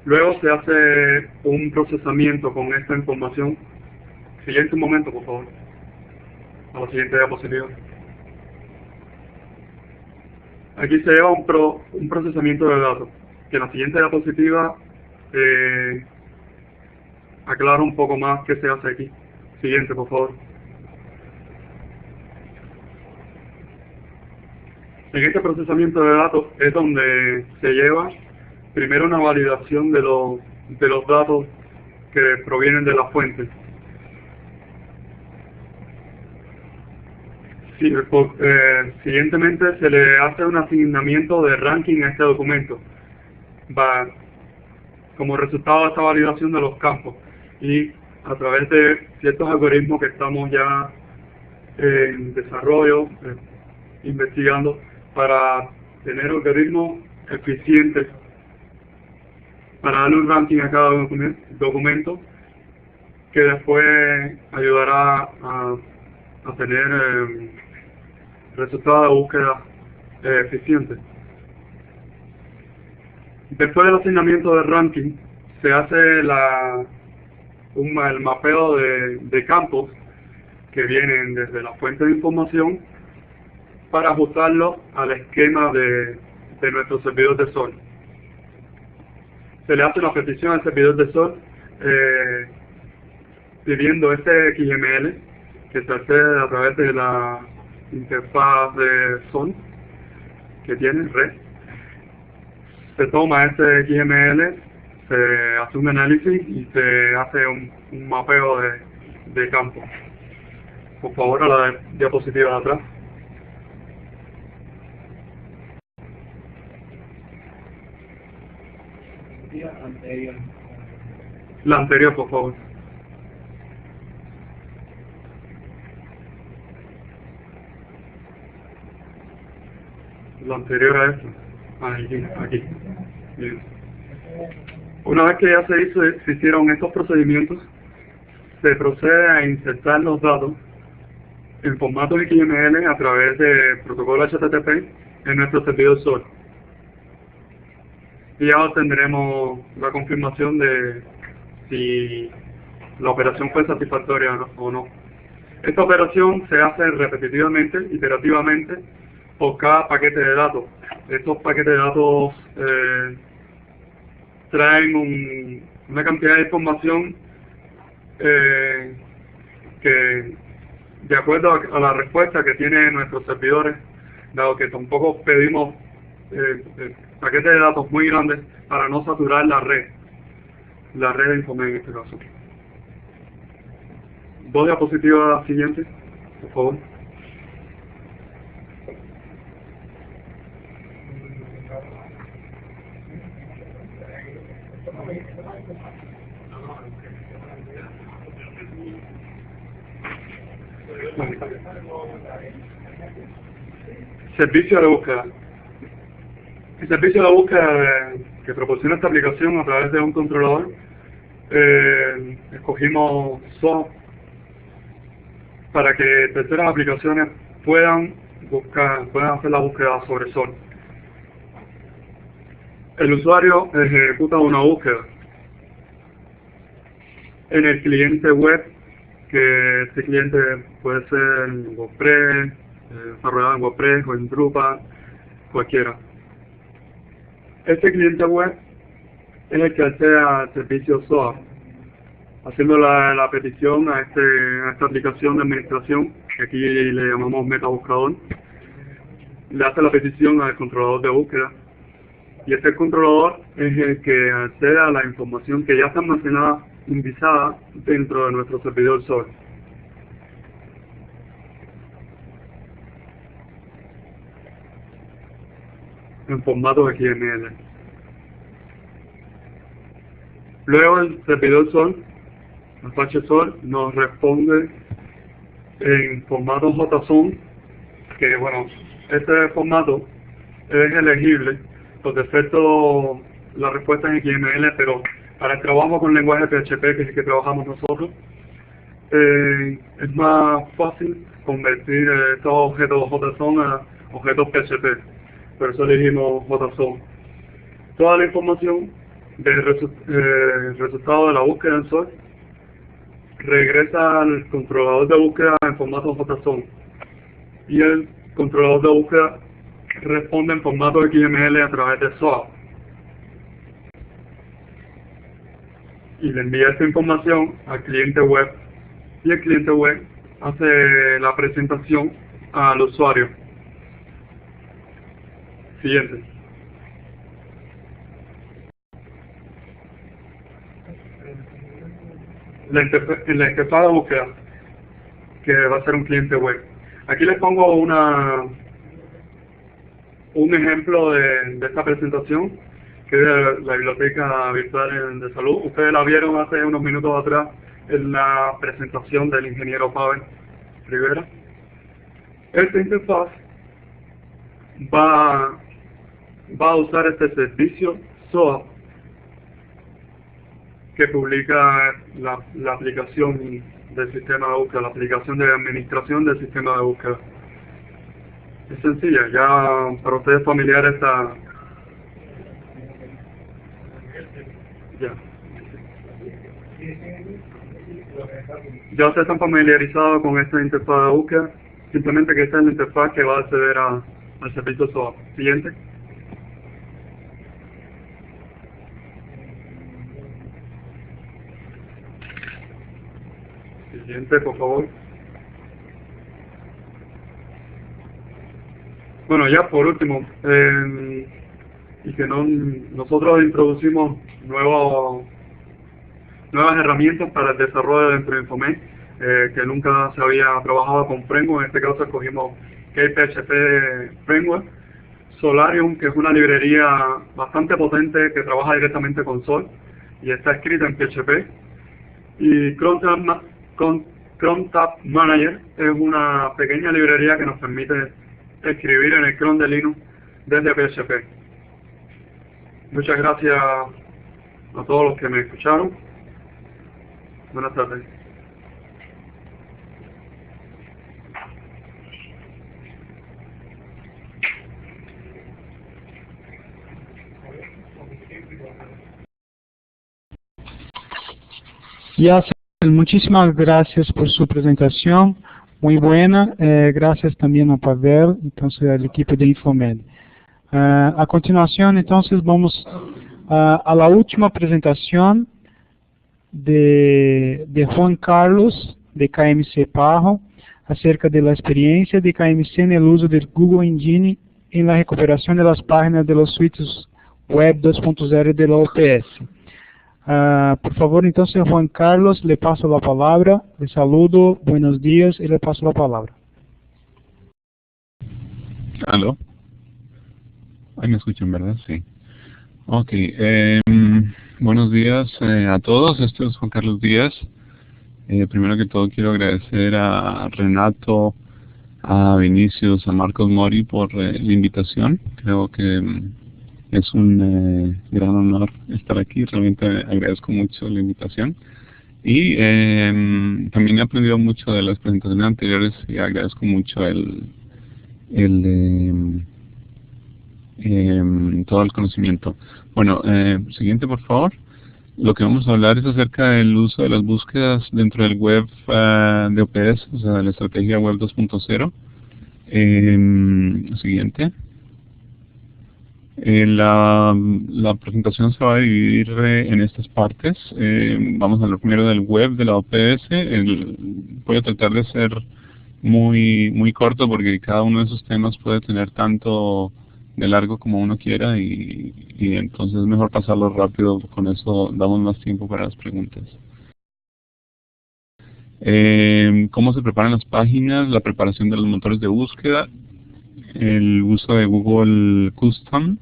Luego se hace un procesamiento con esta información Siguiente un momento, por favor. A la siguiente diapositiva. Aquí se lleva un procesamiento de datos, que en la siguiente diapositiva aclaro un poco más qué se hace aquí. Siguiente, por favor. En este procesamiento de datos es donde se lleva primero una validación de los datos que provienen de la fuente. Siguientemente se le hace un asignamiento de ranking a este documento como resultado de esta validación de los campos, y a través de ciertos algoritmos que estamos ya en desarrollo, investigando, para tener algoritmos eficientes para darle un ranking a cada documento que después ayudará a tener resultados de búsqueda eficientes. Después del asignamiento de ranking se hace el mapeo de campos que vienen desde la fuente de información para ajustarlo al esquema de nuestro servidor de SOL. Se le hace una petición al servidor de SOL pidiendo este XML que se accede a través de la interfaz de SOL que tiene red. Se toma este XML, se hace un análisis y se hace un mapeo de campo. Por favor, a la diapositiva de atrás. La anterior, por favor. La anterior a esta. Aquí. Bien. Una vez que ya se hicieron estos procedimientos, se procede a insertar los datos en formato XML a través de protocolo HTTP en nuestro servidor SOL. Y ya obtendremos la confirmación de si la operación fue satisfactoria o no. Esta operación se hace repetitivamente, iterativamente, por cada paquete de datos. Estos paquetes de datos traen una cantidad de información que, de acuerdo a la respuesta que tienen nuestros servidores, dado que tampoco pedimos paquetes de datos muy grandes para no saturar la red de información en este caso. Dos diapositivas siguientes, por favor. Servicio de búsqueda. El servicio de búsqueda que proporciona esta aplicación a través de un controlador, escogimos SOAP para que terceras aplicaciones puedan hacer la búsqueda sobre SOL. El usuario ejecuta una búsqueda en el cliente web, que este cliente puede ser en WordPress, desarrollado en WordPress o en Drupal, cualquiera. Este cliente web es el que accede al servicio SOAP, haciendo la petición a esta aplicación de administración, que aquí le llamamos metabuscador. Le hace la petición al controlador de búsqueda, y este controlador es el que accede a la información que ya está almacenada, indexada dentro de nuestro servidor SOL. En formato XML. Luego el servidor SOL, Apache SOL, nos responde en formato JSON, que bueno, este formato es elegible. Por defecto la respuesta es XML, pero para el trabajo con lenguaje PHP, que es el que trabajamos nosotros, es más fácil convertir estos objetos JSON a objetos PHP. Por eso elegimos JSON. Toda la información del resultado de la búsqueda en SOL regresa al controlador de búsqueda en formato JSON y el controlador de búsqueda responde en formato XML a través de SOAP y le envía esta información al cliente web y el cliente web hace la presentación al usuario. Siguiente. En la interfaz de búsqueda, que va a ser un cliente web. Aquí les pongo un ejemplo de esta presentación, que es la biblioteca virtual de salud. Ustedes la vieron hace unos minutos atrás en la presentación del ingeniero Pavel Rivera. Esta interfaz va a usar este servicio SOAP que publica la aplicación del sistema de búsqueda, la aplicación de administración del sistema de búsqueda. Es sencilla, ya para ustedes familiares está... Ya ustedes están familiarizados con esta interfaz de búsqueda, simplemente que esta es la interfaz que va a acceder al servicio SOAP. Siguiente. Siguiente, por favor. Bueno, ya por último, y que nosotros introducimos nuevas herramientas para el desarrollo dentro de Infomed, que nunca se había trabajado con Framework. En este caso escogimos KPHP Framework, Solarium, que es una librería bastante potente que trabaja directamente con Sol y está escrita en PHP, y Chrome Tab Manager es una pequeña librería que nos permite escribir en el Chrome de Linux desde PHP. Muchas gracias a todos los que me escucharon. Buenas tardes. Ya, muchísimas gracias por su presentación, muy buena. Gracias también a Pavel, entonces al equipo de Infomed. A continuación, entonces, vamos a la última presentación de Juan Carlos, de KMC Parro, acerca de la experiencia de KMC en el uso del Google Engine en la recuperación de las páginas de los sitios web 2.0 de la OPS. Por favor, entonces, Juan Carlos, le paso la palabra, le saludo, buenos días y le paso la palabra. ¿Aló? Ahí me escuchan, ¿verdad? Sí. Ok, buenos días a todos, este es Juan Carlos Díaz. Primero que todo quiero agradecer a Renato, a Vinicius, a Marcos Mori por la invitación. Creo que es un gran honor estar aquí, realmente agradezco mucho la invitación. Y también he aprendido mucho de las presentaciones anteriores y agradezco mucho todo el conocimiento. Bueno, siguiente por favor. Lo que vamos a hablar es acerca del uso de las búsquedas dentro del web de OPS, o sea, de la estrategia web 2.0. Siguiente. La presentación se va a dividir en estas partes. Vamos a hablar primero del web de la OPS. Voy a tratar de ser muy corto porque cada uno de esos temas puede tener tanto de largo como uno quiera y entonces es mejor pasarlo rápido, con eso damos más tiempo para las preguntas. ¿Cómo se preparan las páginas? La preparación de los motores de búsqueda, el uso de Google Custom,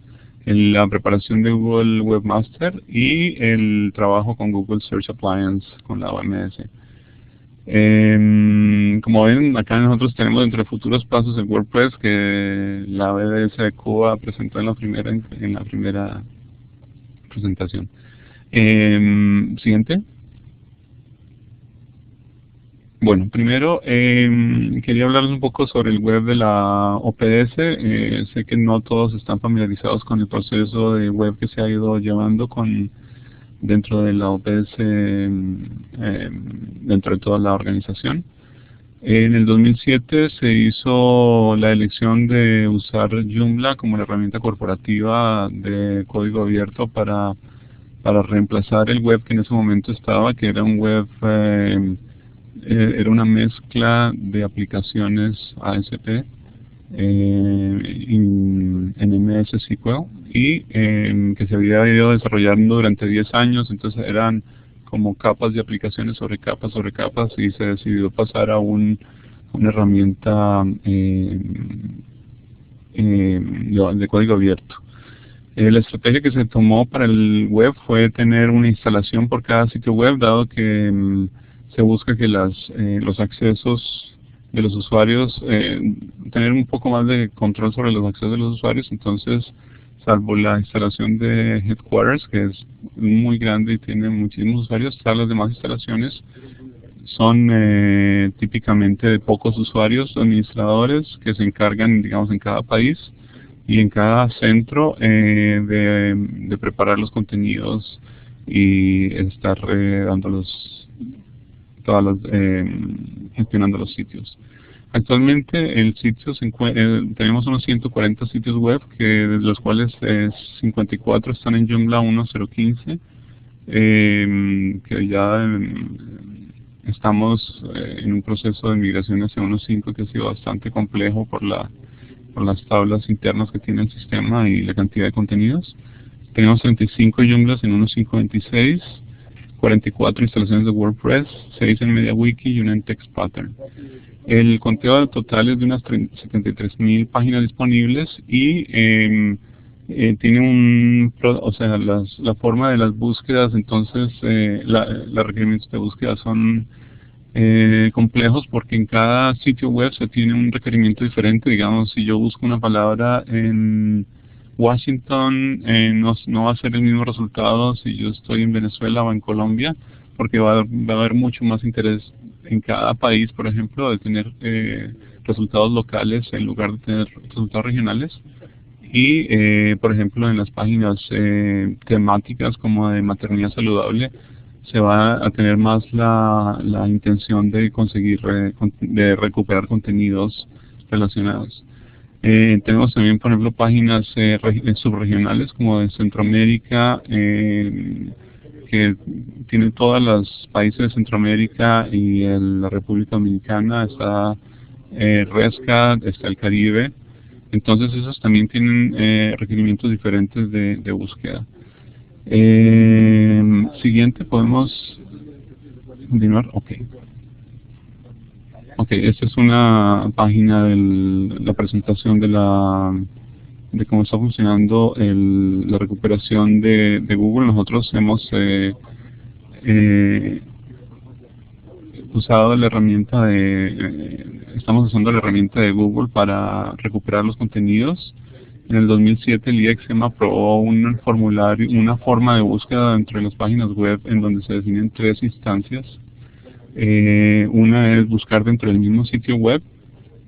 la preparación de Google Webmaster y el trabajo con Google Search Appliance con la OMS. Como ven, acá nosotros tenemos entre futuros pasos el WordPress que la BDS de Cuba presentó en la primera presentación. Siguiente. Bueno, primero quería hablarles un poco sobre el web de la OPS. Sé que no todos están familiarizados con el proceso de web que se ha ido llevando con dentro de la OPS, dentro de toda la organización. En el 2007 se hizo la elección de usar Joomla como la herramienta corporativa de código abierto para reemplazar el web que en ese momento estaba, que era un web, era una mezcla de aplicaciones ASP, en MS SQL, y que se había ido desarrollando durante 10 años, entonces eran como capas de aplicaciones sobre capas, y se decidió pasar a una herramienta de código abierto. La estrategia que se tomó para el web fue tener una instalación por cada sitio web, dado que se busca que los accesos de los usuarios, tener un poco más de control sobre los accesos de los usuarios. Entonces, salvo la instalación de Headquarters, que es muy grande y tiene muchísimos usuarios, todas las demás instalaciones son típicamente de pocos usuarios, administradores, que se encargan, digamos, en cada país y en cada centro de preparar los contenidos y estar gestionando los sitios. Actualmente el sitio tenemos unos 140 sitios web, de los cuales 54 están en Joomla 1.0.15, que ya estamos en un proceso de migración hacia 1.5 que ha sido bastante complejo por las tablas internas que tiene el sistema y la cantidad de contenidos. Tenemos 35 Joomlas en 1.5.26, 44 instalaciones de WordPress, 6 en MediaWiki y una en TextPattern. El conteo total es de unas 73.000 páginas disponibles y tiene la forma de las búsquedas. Entonces los requerimientos de búsqueda son complejos, porque en cada sitio web se tiene un requerimiento diferente. Digamos, si yo busco una palabra en Washington, no va a ser el mismo resultado si yo estoy en Venezuela o en Colombia, porque va a haber mucho más interés en cada país, por ejemplo, de tener resultados locales en lugar de tener resultados regionales. Y, por ejemplo, en las páginas temáticas como de maternidad saludable, se va a tener más la intención de conseguir, de recuperar contenidos relacionados. Tenemos también, por ejemplo, páginas subregionales como de Centroamérica, que tiene todos los países de Centroamérica y la República Dominicana. Está Rescat, está el Caribe. Entonces esos también tienen requerimientos diferentes de búsqueda. Siguiente, podemos continuar. Ok, esta es una página de la presentación de cómo está funcionando la recuperación de Google. Nosotros hemos usado la herramienta estamos usando la herramienta de Google para recuperar los contenidos. En el 2007 el IXM aprobó un formulario, una forma de búsqueda dentro de las páginas web en donde se definen 3 instancias. Una es buscar dentro del mismo sitio web,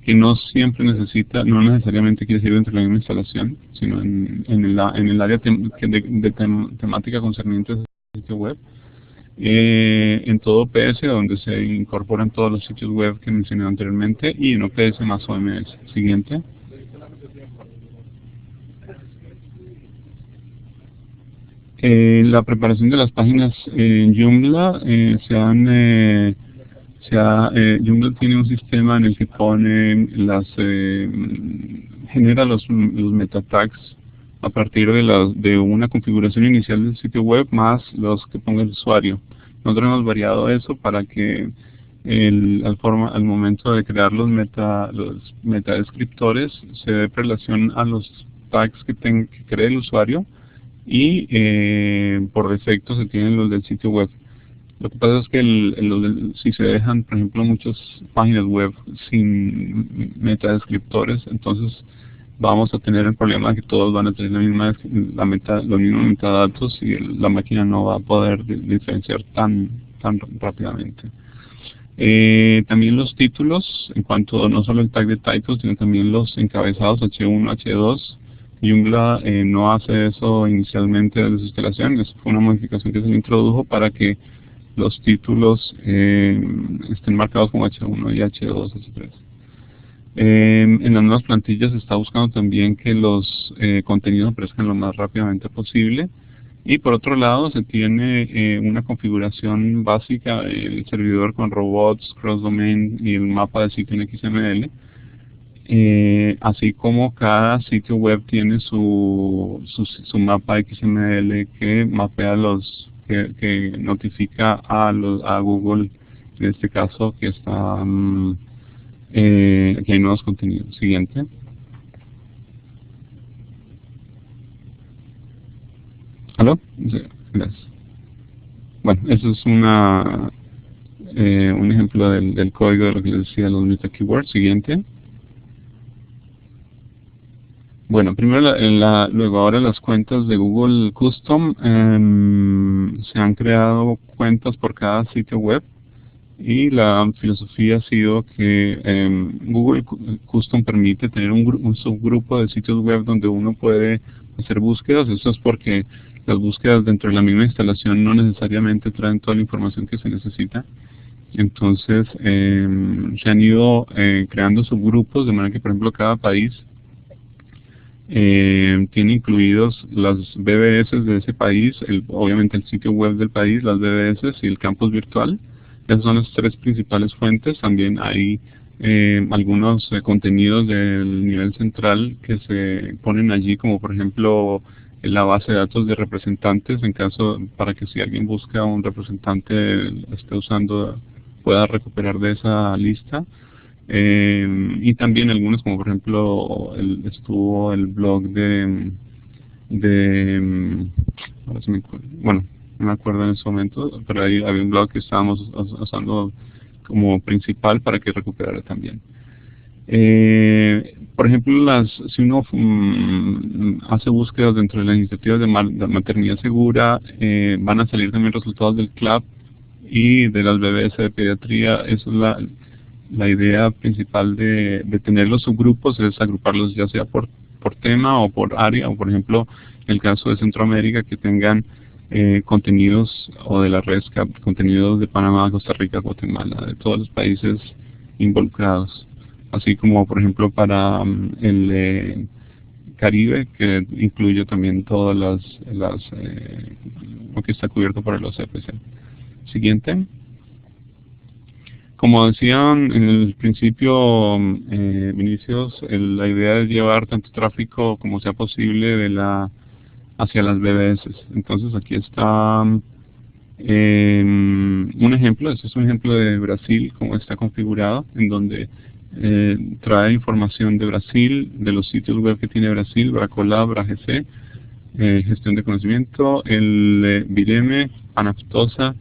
que no necesariamente quiere decir dentro de la misma instalación, sino en el área temática concerniente a ese sitio web. En todo OPS, donde se incorporan todos los sitios web que mencioné anteriormente, y en OPS más OMS. Siguiente. La preparación de las páginas en Joomla, Joomla tiene un sistema en el que pone genera los meta tags a partir de una configuración inicial del sitio web más los que ponga el usuario. Nosotros hemos variado eso para que al momento de crear los metadescriptores se dé relación a los tags que cree el usuario, y por defecto se tienen los del sitio web. Lo que pasa es que si se dejan, por ejemplo, muchas páginas web sin metadescriptores, entonces vamos a tener el problema de que todos van a tener los mismos metadatos y la máquina no va a poder diferenciar tan rápidamente. También los títulos, en cuanto no solo el tag de titles, sino también los encabezados H1, H2, Joomla no hace eso inicialmente desde su instalación. Eso fue una modificación que se le introdujo para que los títulos estén marcados como H1 y H2, H3. En las nuevas plantillas se está buscando también que los contenidos aparezcan lo más rápidamente posible. Y por otro lado se tiene una configuración básica del servidor con robots, cross-domain y el mapa de sitio en XML. Así como cada sitio web tiene su mapa XML que mapea que notifica a Google, en este caso, que está que hay nuevos contenidos. Siguiente. ¿Aló? Sí, gracias. Bueno, eso es un ejemplo del código de lo que les decía, los meta keywords. Siguiente. Bueno, primero luego ahora las cuentas de Google Custom, se han creado cuentas por cada sitio web y la filosofía ha sido que Google Custom permite tener un subgrupo de sitios web donde uno puede hacer búsquedas. Eso es porque las búsquedas dentro de la misma instalación no necesariamente traen toda la información que se necesita. Entonces se han ido creando subgrupos, de manera que, por ejemplo, cada país tiene incluidos las BBS de ese país, obviamente el sitio web del país, las BBS y el campus virtual. Esas son las tres principales fuentes. También hay algunos contenidos del nivel central que se ponen allí, como por ejemplo la base de datos de representantes, para que si alguien busca a un representante esté usando, pueda recuperar de esa lista. Y también algunos, como por ejemplo estuvo el blog ahora bueno, no me acuerdo en ese momento, pero ahí había un blog que estábamos usando como principal para que recuperara también. Por ejemplo, si uno hace búsquedas dentro de las iniciativas de maternidad segura, van a salir también resultados del CLAP y de las BBS de pediatría. Eso es la idea principal de tener los subgrupos, es agruparlos ya sea por tema o por área, o por ejemplo, en el caso de Centroamérica, que tengan contenidos, o de la RESCAP, contenidos de Panamá, Costa Rica, Guatemala, de todos los países involucrados. Así como, por ejemplo, para el Caribe, que incluye también todas lo que está cubierto por el OCPC. Siguiente. Como decían en el principio, Vinicius, la idea es llevar tanto tráfico como sea posible hacia las BBS. Entonces aquí está un ejemplo. Este es un ejemplo de Brasil, cómo está configurado, en donde trae información de Brasil, de los sitios web que tiene Brasil, Bracolab, BraGC, gestión de conocimiento, el Vireme, Anaptosa,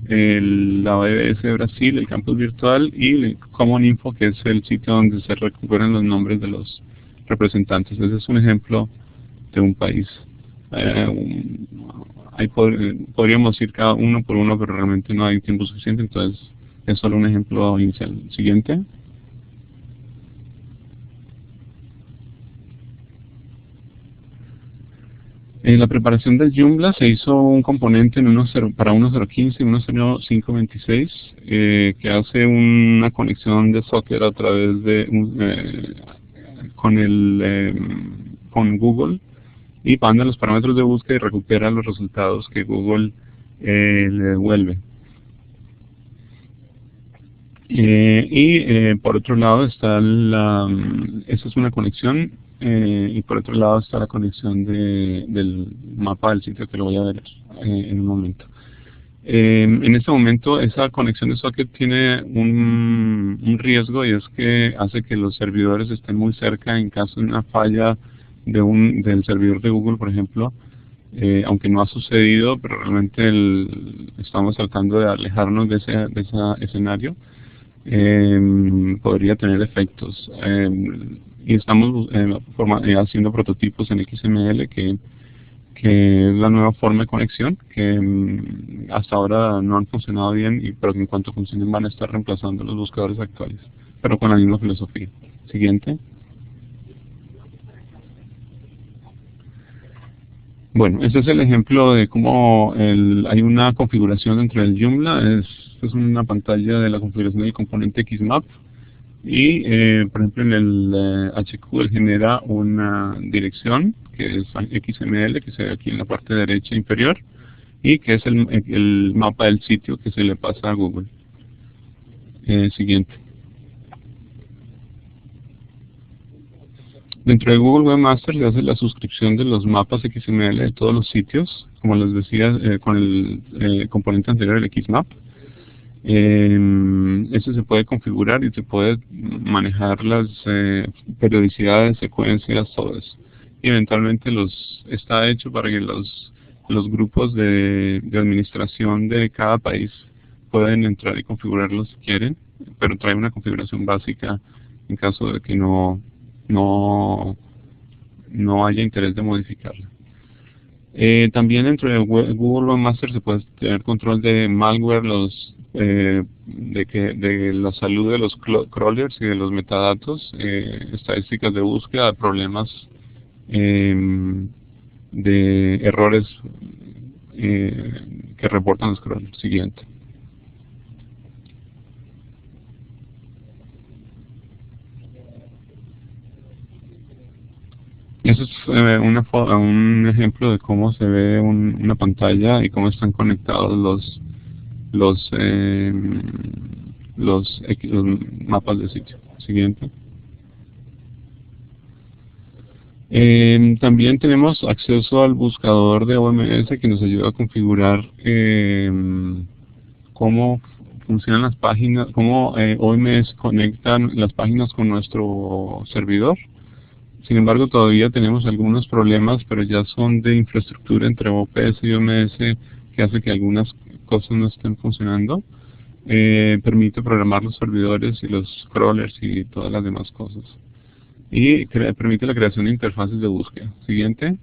la BBS de Brasil, el campus virtual y el Common Info, que es el sitio donde se recuperan los nombres de los representantes. Ese es un ejemplo de un país. Ahí podríamos ir cada uno por uno, pero realmente no hay tiempo suficiente, entonces es solo un ejemplo inicial. Siguiente. En la preparación del Joomla se hizo un componente para 1.0.15 y 1.0.5.26 que hace una conexión de socket a través de con Google, y manda los parámetros de búsqueda y recupera los resultados que Google le devuelve. Por otro lado está esa es una conexión, y por otro lado está la conexión del mapa del sitio, que lo voy a ver en un momento. En este momento esa conexión de socket tiene un riesgo, y es que hace que los servidores estén muy cerca en caso de una falla del servidor de Google, por ejemplo. Aunque no ha sucedido, pero realmente estamos tratando de alejarnos de ese escenario. Podría tener efectos, y estamos haciendo prototipos en XML, que es la nueva forma de conexión, que hasta ahora no han funcionado bien, pero que en cuanto funcionen van a estar reemplazando los buscadores actuales, pero con la misma filosofía. Siguiente. Bueno, este es el ejemplo de cómo hay una configuración dentro del Joomla. Es una pantalla de la configuración del componente XMAP. Y, por ejemplo, en el HQ genera una dirección que es XML, que se ve aquí en la parte derecha inferior, y que es el mapa del sitio que se le pasa a Google. Siguiente. Dentro de Google Webmaster se hace la suscripción de los mapas XML de todos los sitios, como les decía con el componente anterior, el XMAP. Eso se puede configurar y se puede manejar las periodicidades, secuencias, todo eso. Y eventualmente está hecho para que los grupos de administración de cada país pueden entrar y configurarlo si quieren, pero trae una configuración básica en caso de que no haya interés de modificarla. También dentro de Google Webmaster se puede tener control de malware, de la salud de los crawlers y de los metadatos, estadísticas de búsqueda, problemas de errores que reportan los crawlers. Siguiente. Eso es un ejemplo de cómo se ve una pantalla y cómo están conectados los mapas de sitio. Siguiente. También tenemos acceso al buscador de OMS que nos ayuda a configurar cómo funcionan las páginas, cómo OMS conectan las páginas con nuestro servidor. Sin embargo, todavía tenemos algunos problemas, pero ya son de infraestructura entre OPS y OMS que hace que algunas cosas no estén funcionando. Permite programar los servidores y los crawlers y todas las demás cosas. Y permite la creación de interfaces de búsqueda. Siguiente.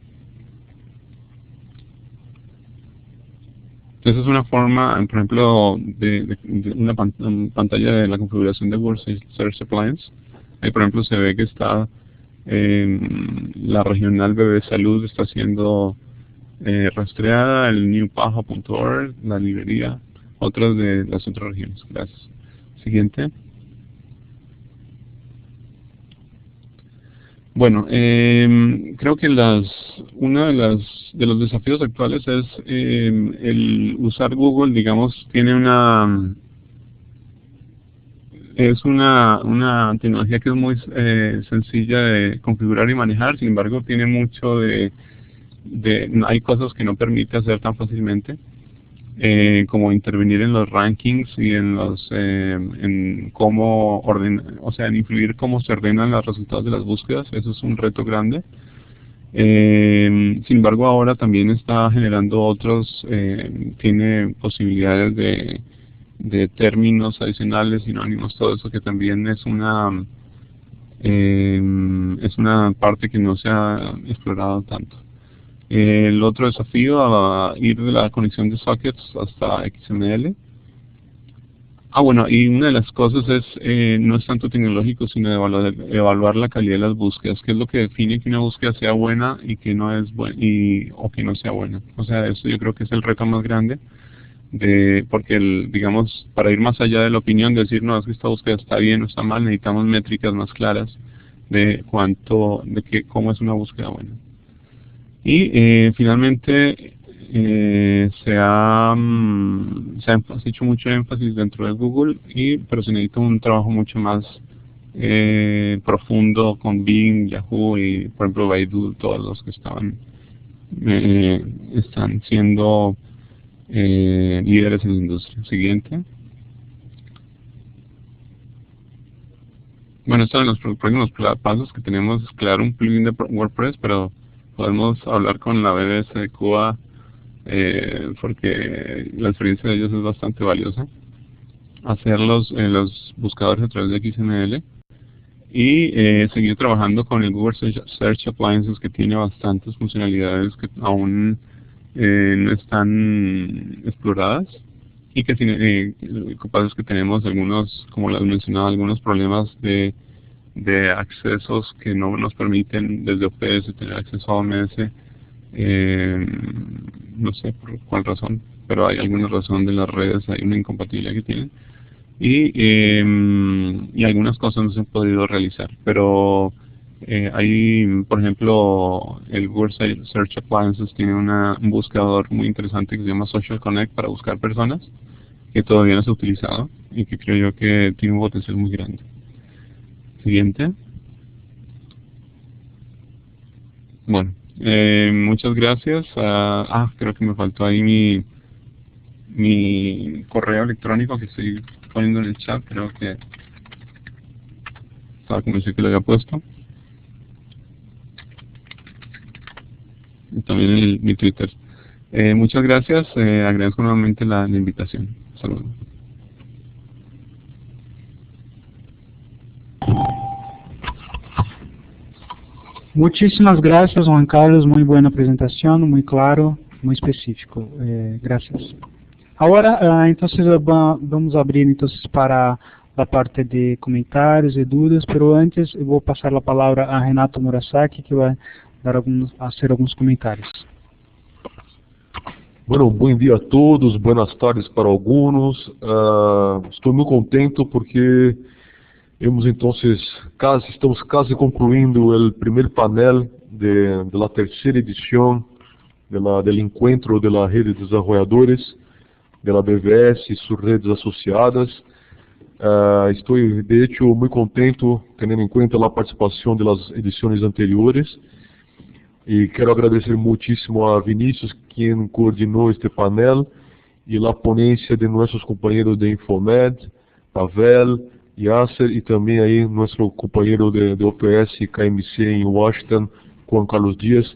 Esa es una forma, por ejemplo, de una pantalla de la configuración de Google Search Appliance. Ahí, por ejemplo, se ve que está la regional BB Salud está siendo rastreada, el newpaja.org, la librería, otras de las otras regiones. Gracias. Siguiente. Bueno, creo que uno de los desafíos actuales es el usar Google, digamos, tiene una tecnología que es muy sencilla de configurar y manejar. Sin embargo, tiene mucho hay cosas que no permite hacer tan fácilmente, como intervenir en los rankings y en cómo en influir cómo se ordenan los resultados de las búsquedas. Eso es un reto grande. Sin embargo, ahora también está generando tiene posibilidades de términos adicionales, sinónimos, todo eso que también es una parte que no se ha explorado tanto. El otro desafío a ir de la conexión de sockets hasta XML. Bueno, y una de las cosas no es tanto tecnológico, sino evaluar la calidad de las búsquedas, que es lo que define que una búsqueda sea buena y que no es buena, o que no sea buena. O sea, eso yo creo que es el reto más grande. Porque digamos, para ir más allá de la opinión, de decir, no, es que esta búsqueda está bien o está mal, necesitamos métricas más claras de cómo es una búsqueda buena. Y finalmente se ha hecho mucho énfasis dentro de Google, pero se necesita un trabajo mucho más profundo con Bing, Yahoo y, por ejemplo, Baidu, todos los que están siendo líderes en la industria. Siguiente. Bueno, estos son los próximos pasos que tenemos: es crear un plugin de WordPress, pero podemos hablar con la BBS de Cuba porque la experiencia de ellos es bastante valiosa. Hacer los buscadores a través de XML y seguir trabajando con el Google Search Appliances, que tiene bastantes funcionalidades que aún no están exploradas, y que lo que pasa es que tenemos algunos, como les mencionaba, algunos problemas de accesos que no nos permiten desde OPS tener acceso a OMS no sé por cuál razón, pero hay alguna razón de las redes, hay una incompatibilidad que tienen. Y algunas cosas no se han podido realizar, pero hay, por ejemplo, el Google Search Appliances tiene un buscador muy interesante que se llama Social Connect para buscar personas, que todavía no se ha utilizado y que creo yo que tiene un potencial muy grande. Siguiente. Bueno, muchas gracias. Creo que me faltó ahí mi correo electrónico que estoy poniendo en el chat. Creo que estaba convencido que lo había puesto. Y también mi Twitter. Muchas gracias. Agradezco nuevamente la invitación. Saludos. Muchísimas gracias, Juan Carlos. Muy buena presentación, muy claro, muy específico. Gracias. Ahora, entonces, vamos a abrir entonces para la parte de comentários e dúvidas, pero antes eu vou passar a palavra a Renato Murasaki, que vai hacer alguns comentários. Bueno, bom dia a todos, buenas tardes para algunos. Estou muito contento porque estamos casi concluindo o primeiro painel de la terceira edição del encuentro de la rede de desenvolvedores de la BVS e suas redes associadas. Estou, de hecho, muito contento tendo em conta a participação das edições anteriores. E quero agradecer muitíssimo a Vinícius, quem coordenou este painel, e a ponência de nossos companheiros de Infomed, Pavel, Yasser, e também aí nosso companheiro de OPS KMC em Washington, Juan Carlos Díaz.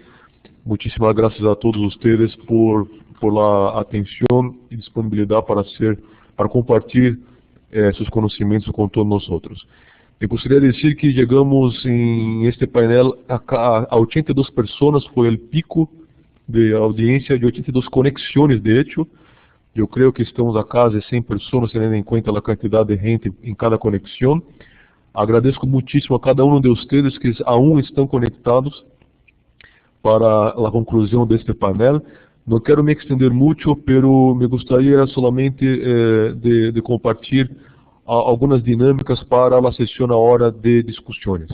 Muitíssimas graças a todos ustedes por la atenção e disponibilidade para compartilhar seus conhecimentos com todos nós outros. Eu gostaria de dizer que chegamos em este painel a 82 pessoas, foi o pico de audiência de 82 conexões, de hecho. Eu creio que estamos a quase 100 pessoas, tendo em conta a quantidade de gente em cada conexão. Agradeço muitíssimo a cada um de vocês que aún estão conectados para a conclusão deste painel. Não quero me estender muito, pero me gostaria solamente de compartilhar algumas dinâmicas para a sessão a hora de discussões.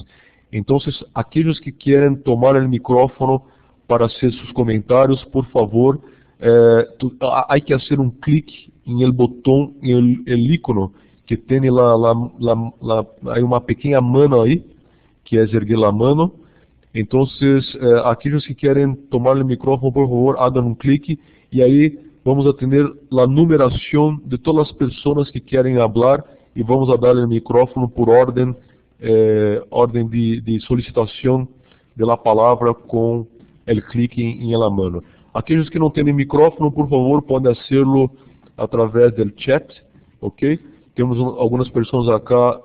Então, aqueles que querem tomar o micrófono para hacer seus comentários, por favor, há que fazer clique em el botão, em el ícono que tem uma pequena mano aí, que é erguer a mano. Então, aqueles que querem tomar o micrófono, por favor, hagam clique e aí vamos a ter a numeração de todas as pessoas que querem falar e vamos a dar o micrófono por ordem de solicitação da palavra com o clique em la mano. Aqueles que não têm micrófono, por favor, podem fazê-lo através do chat, ok? Temos algumas pessoas acá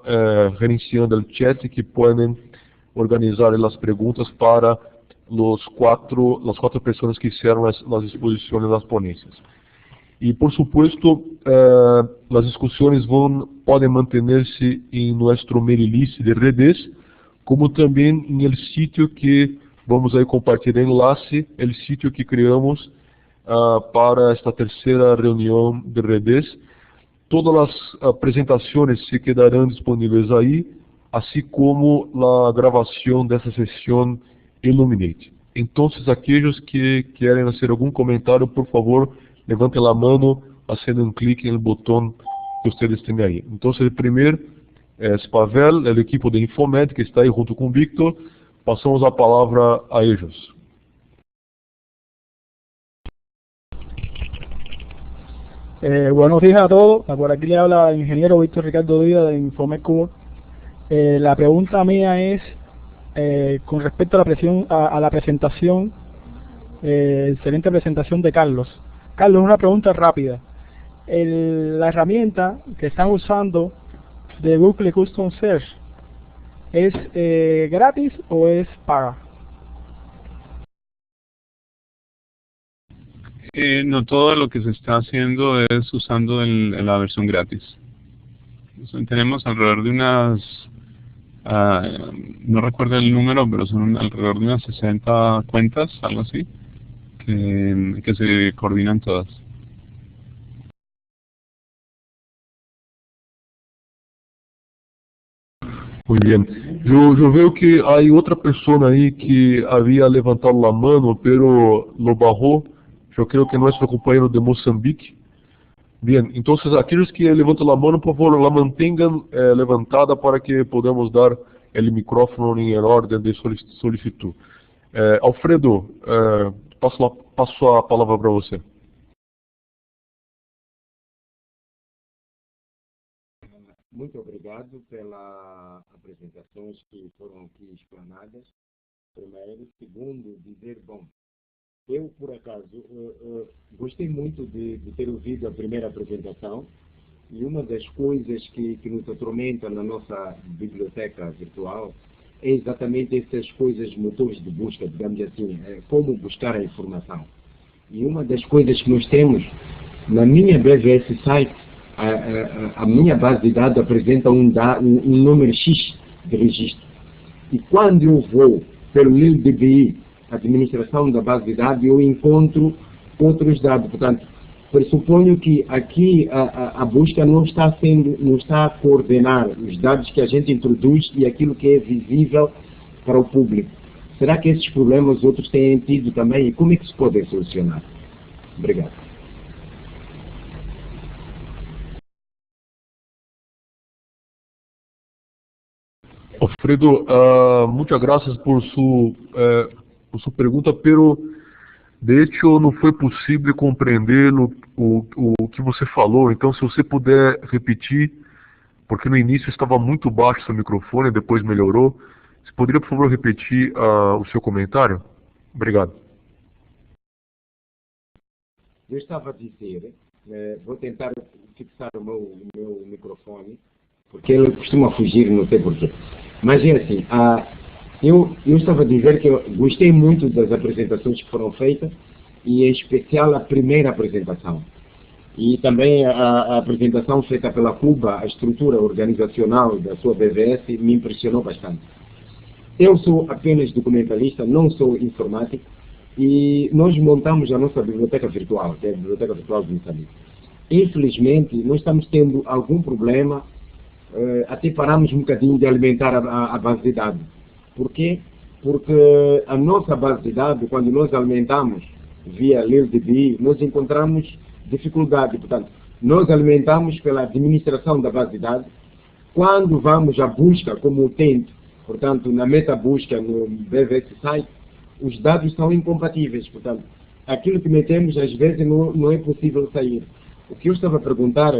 gerenciando o chat que podem organizar as perguntas para as quatro pessoas que fizeram as exposições das ponências. E, por supuesto, as discussões podem manter-se em nosso mail list de redes, como também no sítio que vamos aí compartilhar enlace, o sítio que criamos para esta terceira reunião de redes. Todas as apresentações se quedarão disponíveis aí, assim como a gravação dessa sessão Illuminate. Então, aqueles que querem fazer algum comentário, por favor, levantem a mão, fazendo clique no botão que vocês têm aí. Então, o primeiro é Pavel, o equipo de Infomed, que está aí junto com o Victor. Passamos a palavra a eles. Buenos días a todos. Por aquí le habla el ingeniero Víctor Ricardo Díaz de Infomed Cuba. La pregunta mía es con respecto a la presentación, excelente presentación de Carlos. Carlos, una pregunta rápida. La herramienta que están usando de Google Custom Search, ¿es gratis o es paga? No, todo lo que se está haciendo es usando la versión gratis. Tenemos alrededor de unas, no recuerdo el número, pero son alrededor de unas 60 cuentas, algo así, que se coordinan todas. Muy bien. Yo veo que hay otra persona ahí que había levantado la mano, pero lo bajó. Yo creo que nuestro compañero de Mozambique. Bien, entonces aquellos que levantan la mano, por favor, la mantengan levantada para que podamos dar el micrófono en el orden de solicitud. Alfredo, passo a palavra para você. Muito obrigado pelas apresentações que foram aqui explanadas. Primeiro. Segundo, dizer, bom, eu, por acaso, gostei muito de ter ouvido a primeira apresentação, e uma das coisas que nos atormenta na nossa biblioteca virtual é exatamente essas coisas, motores de busca, digamos assim, como buscar a informação. E uma das coisas que nós temos na minha BVS site, a minha base de dados apresenta um número X de registro. E quando eu vou pelo LILDBI, administração da base de dados, eu encontro outros dados. Portanto, pressuponho que aqui a busca não está a coordenar os dados que a gente introduz e aquilo que é visível para o público. Será que esses problemas outros têm tido também e como é que se podem solucionar? Obrigado. Alfredo, muchas gracias por su pergunta, pero de hecho não foi possível compreender o que você falou. Então, se você puder repetir, porque no início estava muito baixo seu microfone, depois melhorou. Você poderia, por favor, repetir o seu comentário? Obrigado. Eu estava a dizer, vou tentar fixar o meu microfone, porque ele costuma fugir, não sei porquê. Mas é assim, eu estava a dizer que eu gostei muito das apresentações que foram feitas, e em especial a primeira apresentação. E também a apresentação feita pela Cuba, a estrutura organizacional da sua BVS, me impressionou bastante. Eu sou apenas documentalista, não sou informático, e nós montamos a nossa biblioteca virtual, que é a Biblioteca Virtual de Moçambique. Infelizmente, nós estamos tendo algum problema, até paramos um bocadinho de alimentar a base de dados. Por quê? Porque a nossa base de dados, quando nós alimentamos via LILDBI, nós encontramos dificuldade. Portanto, nós alimentamos pela administração da base de dados. Quando vamos à busca como utente, portanto, na meta-busca no BVS site, os dados são incompatíveis. Portanto, aquilo que metemos às vezes não é possível sair. O que eu estava a perguntar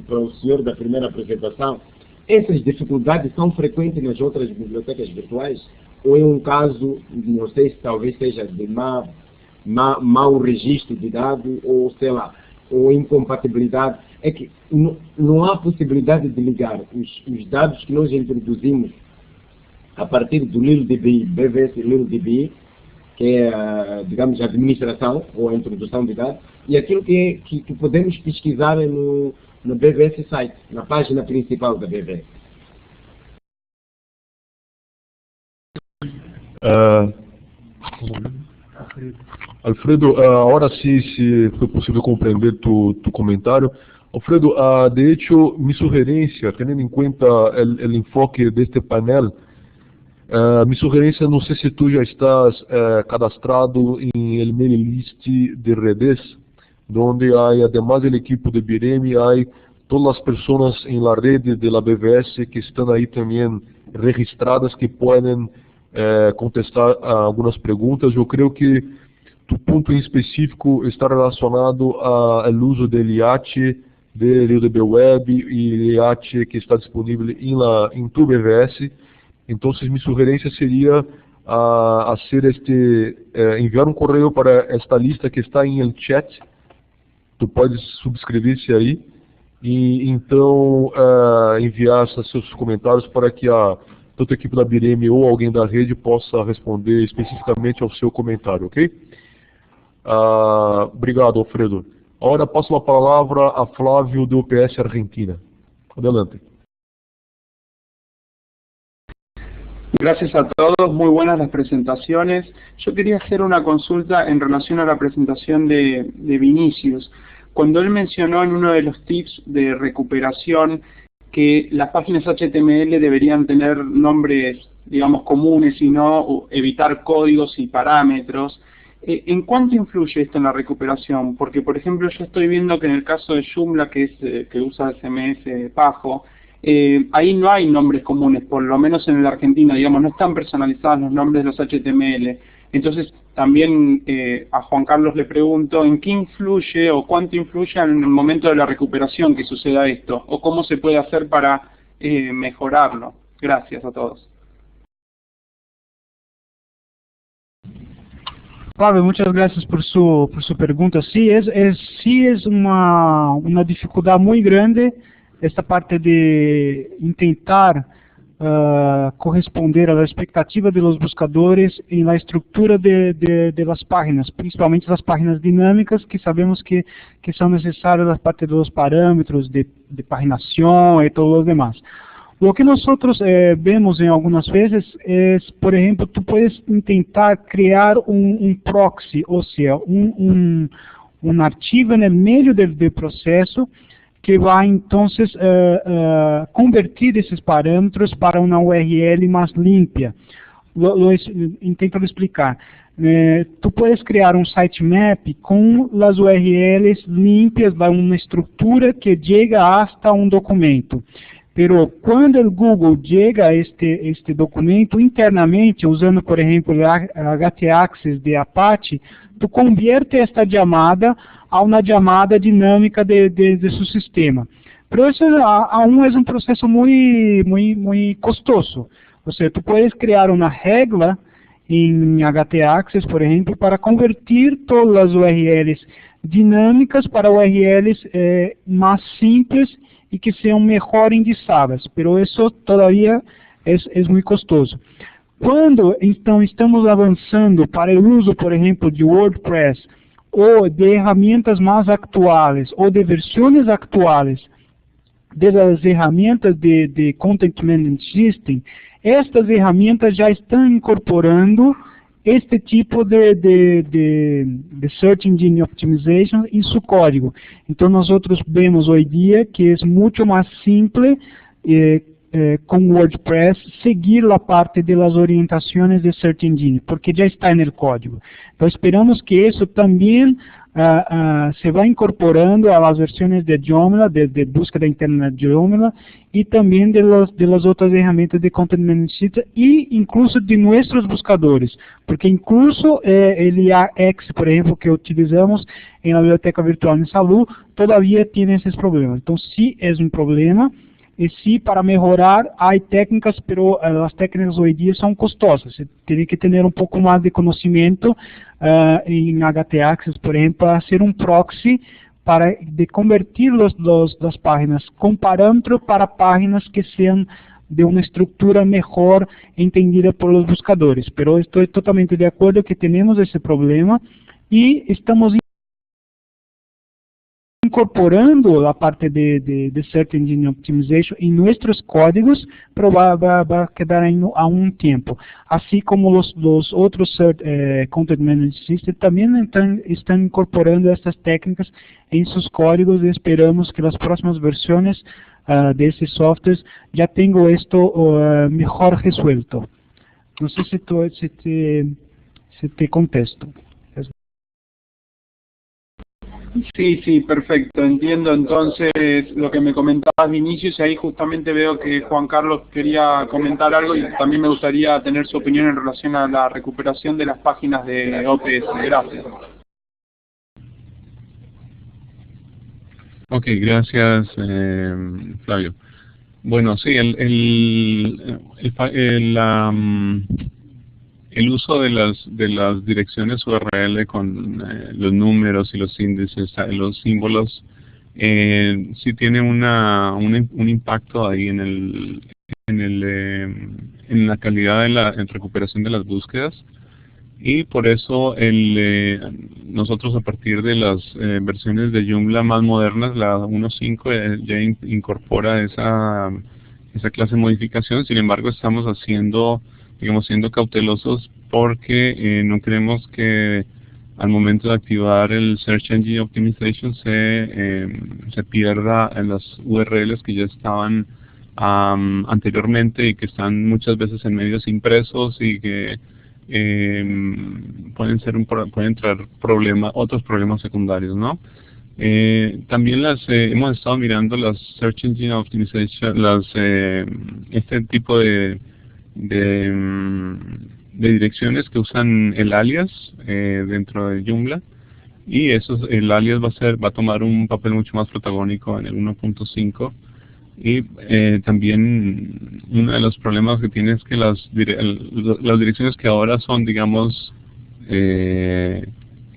para o senhor da primeira apresentação, essas dificuldades são frequentes nas outras bibliotecas virtuais? Ou é um caso, não sei se talvez seja de mau registro de dados, ou sei lá, ou incompatibilidade? É que não há possibilidade de ligar os dados que nós introduzimos a partir do LILDBI, BVS LILDBI, que é, digamos, a administração ou a introdução de dados, e aquilo que podemos pesquisar no BVS site, na página principal da BVS. Alfredo, ahora sí fue posible comprender tu comentario. Alfredo, de hecho, mi sugerencia, teniendo en cuenta el enfoque de este panel, mi sugerencia, no sé si tú ya estás cadastrado en el mailing list de redes, donde hay, además del equipo de BIREMI, hay todas las personas en la red de la BVS que están ahí también registradas, que pueden contestar algunas preguntas. Yo creo que tu punto en específico está relacionado al uso del IAT, del LILDBI Web y el IAT que está disponible en tu BVS. Entonces mi sugerencia sería enviar un correo para esta lista que está en el chat. Tu podes subscrever-se aí e então enviar seus comentários para que tanto a equipe da BIREMI ou alguém da rede possa responder especificamente ao seu comentário, ok? Obrigado, Alfredo. Agora passo a palavra a Flávio do UPS Argentina. Adelante. Gracias a todos, muy buenas las presentaciones. Yo quería hacer una consulta en relación a la presentación de Vinicius. Cuando él mencionó en uno de los tips de recuperación que las páginas HTML deberían tener nombres, digamos, comunes y no evitar códigos y parámetros, ¿en cuánto influye esto en la recuperación? Porque, por ejemplo, yo estoy viendo que en el caso de Joomla, que usa CMS Pajo, ahí no hay nombres comunes, por lo menos en la Argentina, digamos, no están personalizados los nombres de los HTML. Entonces, también a Juan Carlos le pregunto, ¿en qué influye o cuánto influye en el momento de la recuperación que suceda esto? ¿O cómo se puede hacer para mejorarlo? Gracias a todos. Pablo, muchas gracias por su pregunta. Sí, es una dificultad muy grande esta parte de intentar corresponder a la expectativa de los buscadores en la estructura de las páginas, principalmente las páginas dinámicas, que sabemos que son necesarias la parte de los parámetros de paginación y todo lo demás. Lo que nosotros vemos en algunas veces es, por ejemplo, tú puedes intentar crear un proxy, o sea, un archivo en el medio del proceso que va entonces convertir esses parâmetros para uma URL mais limpa. Intento explicar. Tu puedes criar um sitemap com as URLs limpas, uma estrutura que chega hasta um documento. Pero quando o Google chega a este documento internamente, usando, por exemplo, htaccess de Apache, tu convierte esta chamada a uma chamada dinâmica de seu sistema. Pero isso aún é um processo muito custoso. Ou seja, tu puedes criar uma regra em htaccess, por exemplo, para convertir todas as URLs dinâmicas para URLs mais simples e que sejam melhor indexadas. Pero isso todavía é muito custoso. Quando, então, estamos avançando para o uso, por exemplo, de WordPress, ou de ferramentas mais atuais, ou de versões atuais das ferramentas de Content Management System, estas ferramentas já estão incorporando este tipo de Search Engine Optimization em seu código. Então, nós vemos hoje dia que é muito mais simples com WordPress seguir a parte das orientações de Search Engine, porque já está no código. Então, esperamos que isso também se vá incorporando a las versões de Joomla, de búsqueda interna de Joomla, e também de las outras ferramentas de Content Management System, e incluso de nossos buscadores, porque incluso o IAX, por exemplo, que utilizamos na biblioteca virtual em Salu, todavia tem esses problemas. Então, sim, é um problema. E sim, para melhorar, há técnicas, pero as técnicas hoje em dia são custosas. Você tem que ter um pouco mais de conhecimento em htaccess, por exemplo, para ser um proxy para convertir as páginas com parâmetros para páginas que sejam de uma estrutura melhor entendida por os buscadores. Pero estou totalmente de acordo que temos esse problema e estamos incorporando a parte de Search Engine Optimization em nossos códigos, pero vai quedar a um tempo. Assim como os outros Content Management System também estão incorporando essas técnicas em seus códigos e esperamos que as próximas versões desses softwares já tenham isto melhor resuelto. Não sei se te contesto. Sí, perfecto. Entiendo entonces lo que me comentabas, Vinicius, y ahí justamente veo que Juan Carlos quería comentar algo y también me gustaría tener su opinión en relación a la recuperación de las páginas de OPS. Gracias. Ok, gracias, Flavio. Bueno, sí, el uso de las direcciones URL con los números y los índices, los símbolos, sí tiene un impacto ahí en la calidad de la recuperación de las búsquedas, y por eso nosotros a partir de las versiones de Joomla más modernas, la 1.5 ya incorpora esa clase de modificación. Sin embargo, estamos haciendo digamos, siendo cautelosos porque no queremos que al momento de activar el Search Engine Optimization se pierda en las URLs que ya estaban anteriormente y que están muchas veces en medios impresos y que pueden traer otros problemas secundarios, ¿no? También hemos estado mirando las Search Engine Optimization, este tipo de direcciones que usan el alias dentro de Joomla, y el alias va a tomar un papel mucho más protagónico en el 1.5. Y también uno de los problemas que tiene es que las direcciones que ahora son, digamos,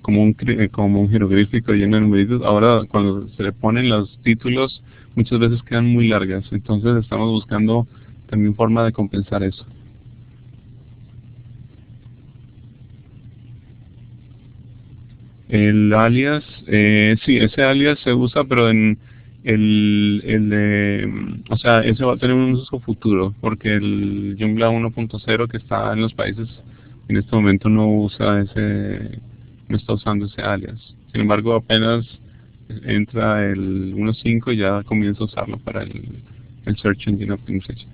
como un jeroglífico lleno de numeritos, ahora cuando se le ponen los títulos muchas veces quedan muy largas. Entonces estamos buscando también forma de compensar eso. El alias, sí, ese alias se usa, pero o sea, ese va a tener un uso futuro, porque el Joomla 1.0 que está en los países en este momento no está usando ese alias. Sin embargo, apenas entra el 1.5 y ya comienza a usarlo para el Search Engine Optimization.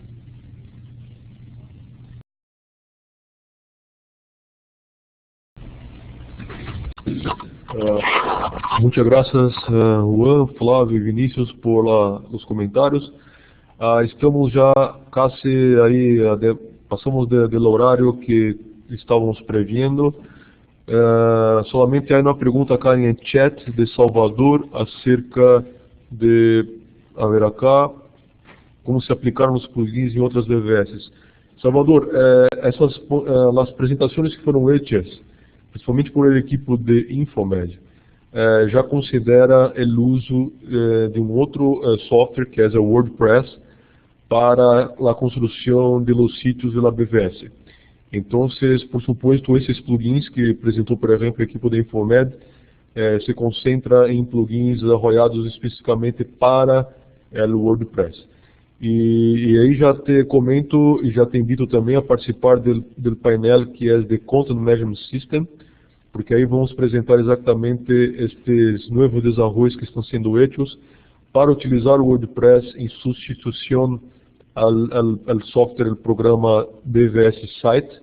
Muchas gracias, Juan, Flávio y Vinicius por los comentarios. Estamos ya casi ahí, pasamos del horario que estávamos previendo. Solamente hay una pregunta acá en el chat de Salvador acerca de, a ver acá, cómo se aplicaron los plugins en otras BVS. Salvador, las presentaciones que fueron hechas, principalmente por el equipo de Infomed, já considera o uso de outro software, que é o WordPress, para a construção de los sitios de la BVS. Então, por supuesto, esses plugins que apresentou, por exemplo, a equipe da Infomed, se concentra em plugins arrollados especificamente para o WordPress. E aí já te comento e já te invito também a participar do painel que é de Content Management System, porque aí vamos apresentar exatamente estes novos desenvolvimentos que estão sendo feitos para utilizar o WordPress em substituição ao software, o programa BVS Site,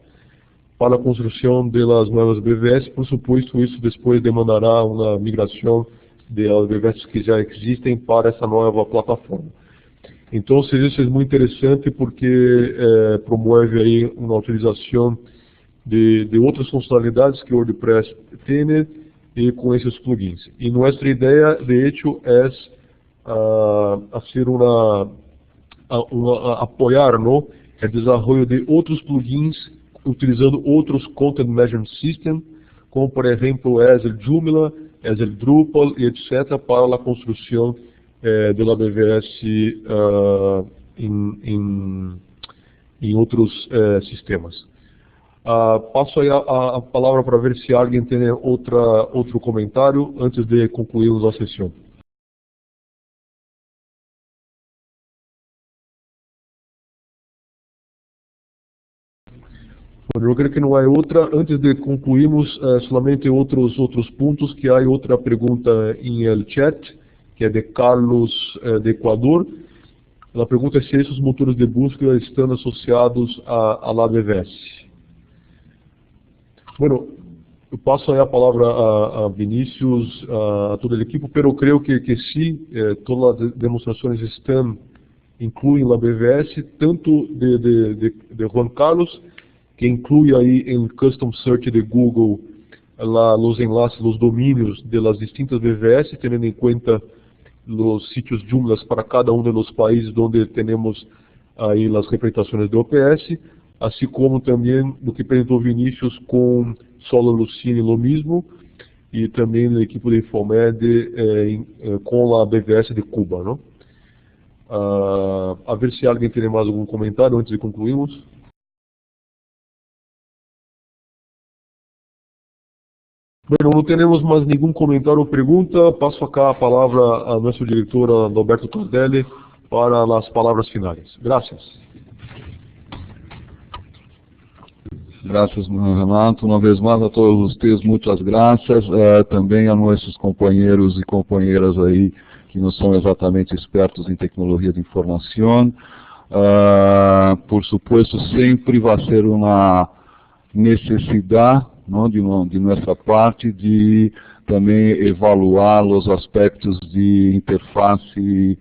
para a construção das novas BVS. Por supuesto, isso depois demandará uma migração das BVS que já existem para essa nova plataforma. Então, isso é muito interessante porque promove aí uma utilização de outras funcionalidades que o WordPress tem e com esses plugins. E nossa ideia, de hecho, é apoiar o desenvolvimento de outros plugins utilizando outros Content Management System, como por exemplo o Joomla, o Drupal e etc., para a construção da BVS em outros sistemas. Passo aí a palavra para ver se alguém tem outro comentário antes de concluirmos a sessão. Eu creio que não há outra. Antes de concluirmos, somente outros pontos, que há outra pergunta em el chat, que é de Carlos de Equador. A pergunta é se esses motores de busca estão associados a la BVS. Bueno, eu passo aí a palavra a Vinícius, a toda a equipe, pero eu creio que sim, todas as demonstrações incluem a BVS, tanto de Juan Carlos, que inclui aí em Custom Search de Google os enlaces, os domínios de las distintas BVS, tendo em conta os sítios Joomla para cada dos países onde temos aí as representações de OPS, assim como também do que apresentou Vinícius com Solo Lucine lo mesmo, e também a equipe de Infomed com a BVS de Cuba, não? A ver se alguém tem mais algum comentário antes de concluirmos. Bueno, não temos mais nenhum comentário ou pergunta. Passo acá a palavra a nosso diretor, Alberto Tardelli, para as palavras finais. Graças. Gracias, Renato. Una vez más a todos ustedes, muchas gracias. Também a nossos companheiros e companheiras aí que não são exatamente expertos em tecnologia de informação. Por supuesto, sempre vai ser uma necessidade, não, de nossa parte de também evaluar os aspectos de interface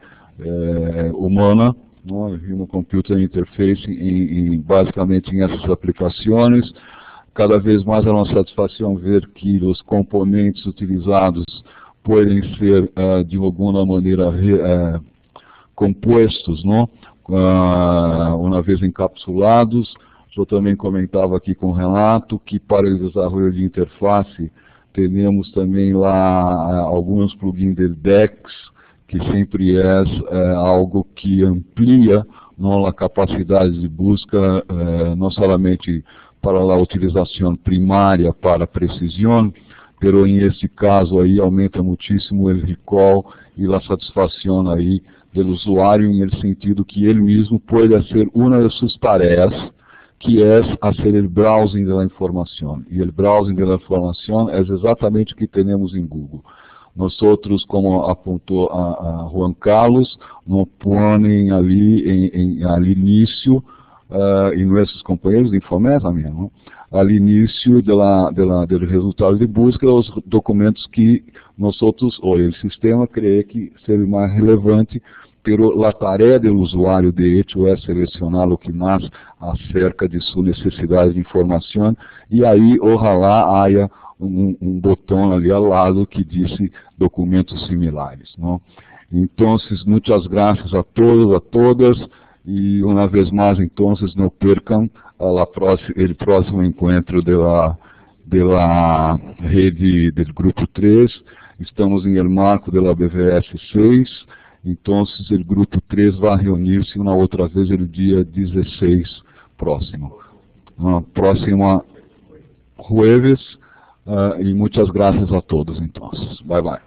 humana, no Human Computer Interface, basicamente em essas aplicações. Cada vez mais é uma satisfação ver que os componentes utilizados podem ser, de alguma maneira, compostos, não? Uma vez encapsulados. Eu também comentava aqui com o Renato que para o desenvolvimento de interface, temos também lá alguns plugins de DEX, que sempre é algo que amplia, não, a capacidade de busca, não somente para a utilização primária para precisão, pero em este caso aí aumenta muitíssimo o recall e a satisfação aí do usuário, em sentido que ele mesmo pode fazer uma de suas tarefas, que é fazer o browsing da informação. E o browsing da informação é exatamente o que temos em Google. Nós, como apontou a Juan Carlos, não põem ali al início, e nossos companheiros de Infomesa mesmo, al início do resultado de busca, os documentos que nós, ou o sistema, crê que seja mais relevante, pero a tarefa do usuário de hecho é selecionar o que mais acerca de sua necessidade de informação, e aí, ojalá, haja um botão ali ao lado que disse documentos similares, não? Então, muitas graças a todos, a todas, e uma vez mais, então, não percam o próximo encontro da rede do Grupo 3. Estamos em el marco da BVS 6, então o Grupo 3 vai reunir-se uma outra vez no dia 16 próximo. Próxima jueves. E muitas graças a todos, então. Bye, bye.